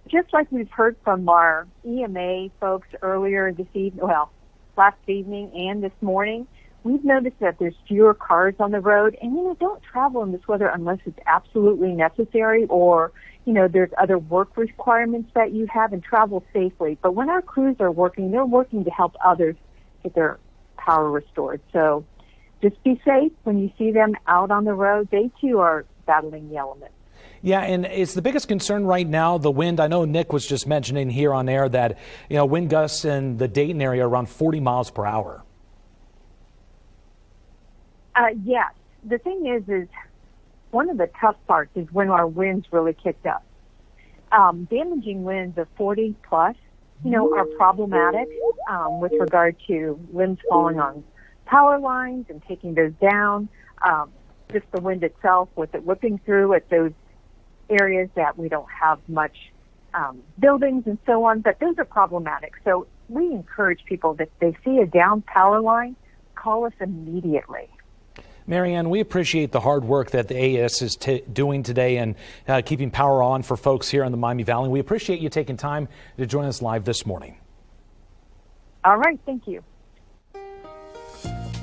Just like we've heard from our EMA folks earlier this evening, well, last evening and this morning, we've noticed that there's fewer cars on the road, and, don't travel in this weather unless it's absolutely necessary or, there's other work requirements that you have, and travel safely. But when our crews are working, they're working to help others get their power restored. So just be safe when you see them out on the road. They, too, are battling the elements. Yeah, and it's the biggest concern right now, the wind. I know Nick was just mentioning here on air that, wind gusts in the Dayton area are around 40 miles per hour. Yes. The thing is one of the tough parts is when our winds really kicked up. Damaging winds of 40 plus, are problematic with regard to limbs falling on power lines and taking those down. Just the wind itself with it whipping through at those areas that we don't have much buildings and so on, but those are problematic. So we encourage people that if they see a down power line, call us immediately. Marianne, we appreciate the hard work that the AES is doing today and keeping power on for folks here in the Miami Valley. We appreciate you taking time to join us live this morning. All right. Thank you.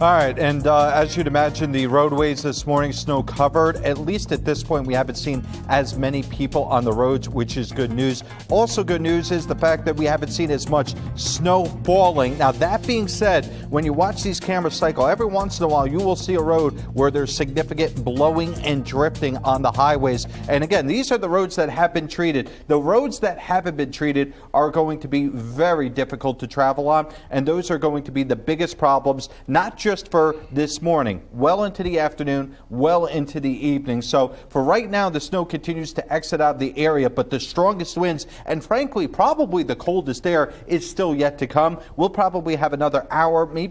All right, and as you'd imagine, the roadways this morning snow covered. At least at this point, we haven't seen as many people on the roads, which is good news. Also good news is the fact that we haven't seen as much snow falling. Now, that being said, when you watch these cameras cycle, every once in a while you will see a road where there's significant blowing and drifting on the highways. And again, these are the roads that have been treated. The roads that haven't been treated are going to be very difficult to travel on, and those are going to be the biggest problems, not just for this morning, well into the afternoon, well into the evening. So for right now, the snow continues to exit out of the area, but the strongest winds and frankly, probably the coldest air is still yet to come. We'll probably have another hour, maybe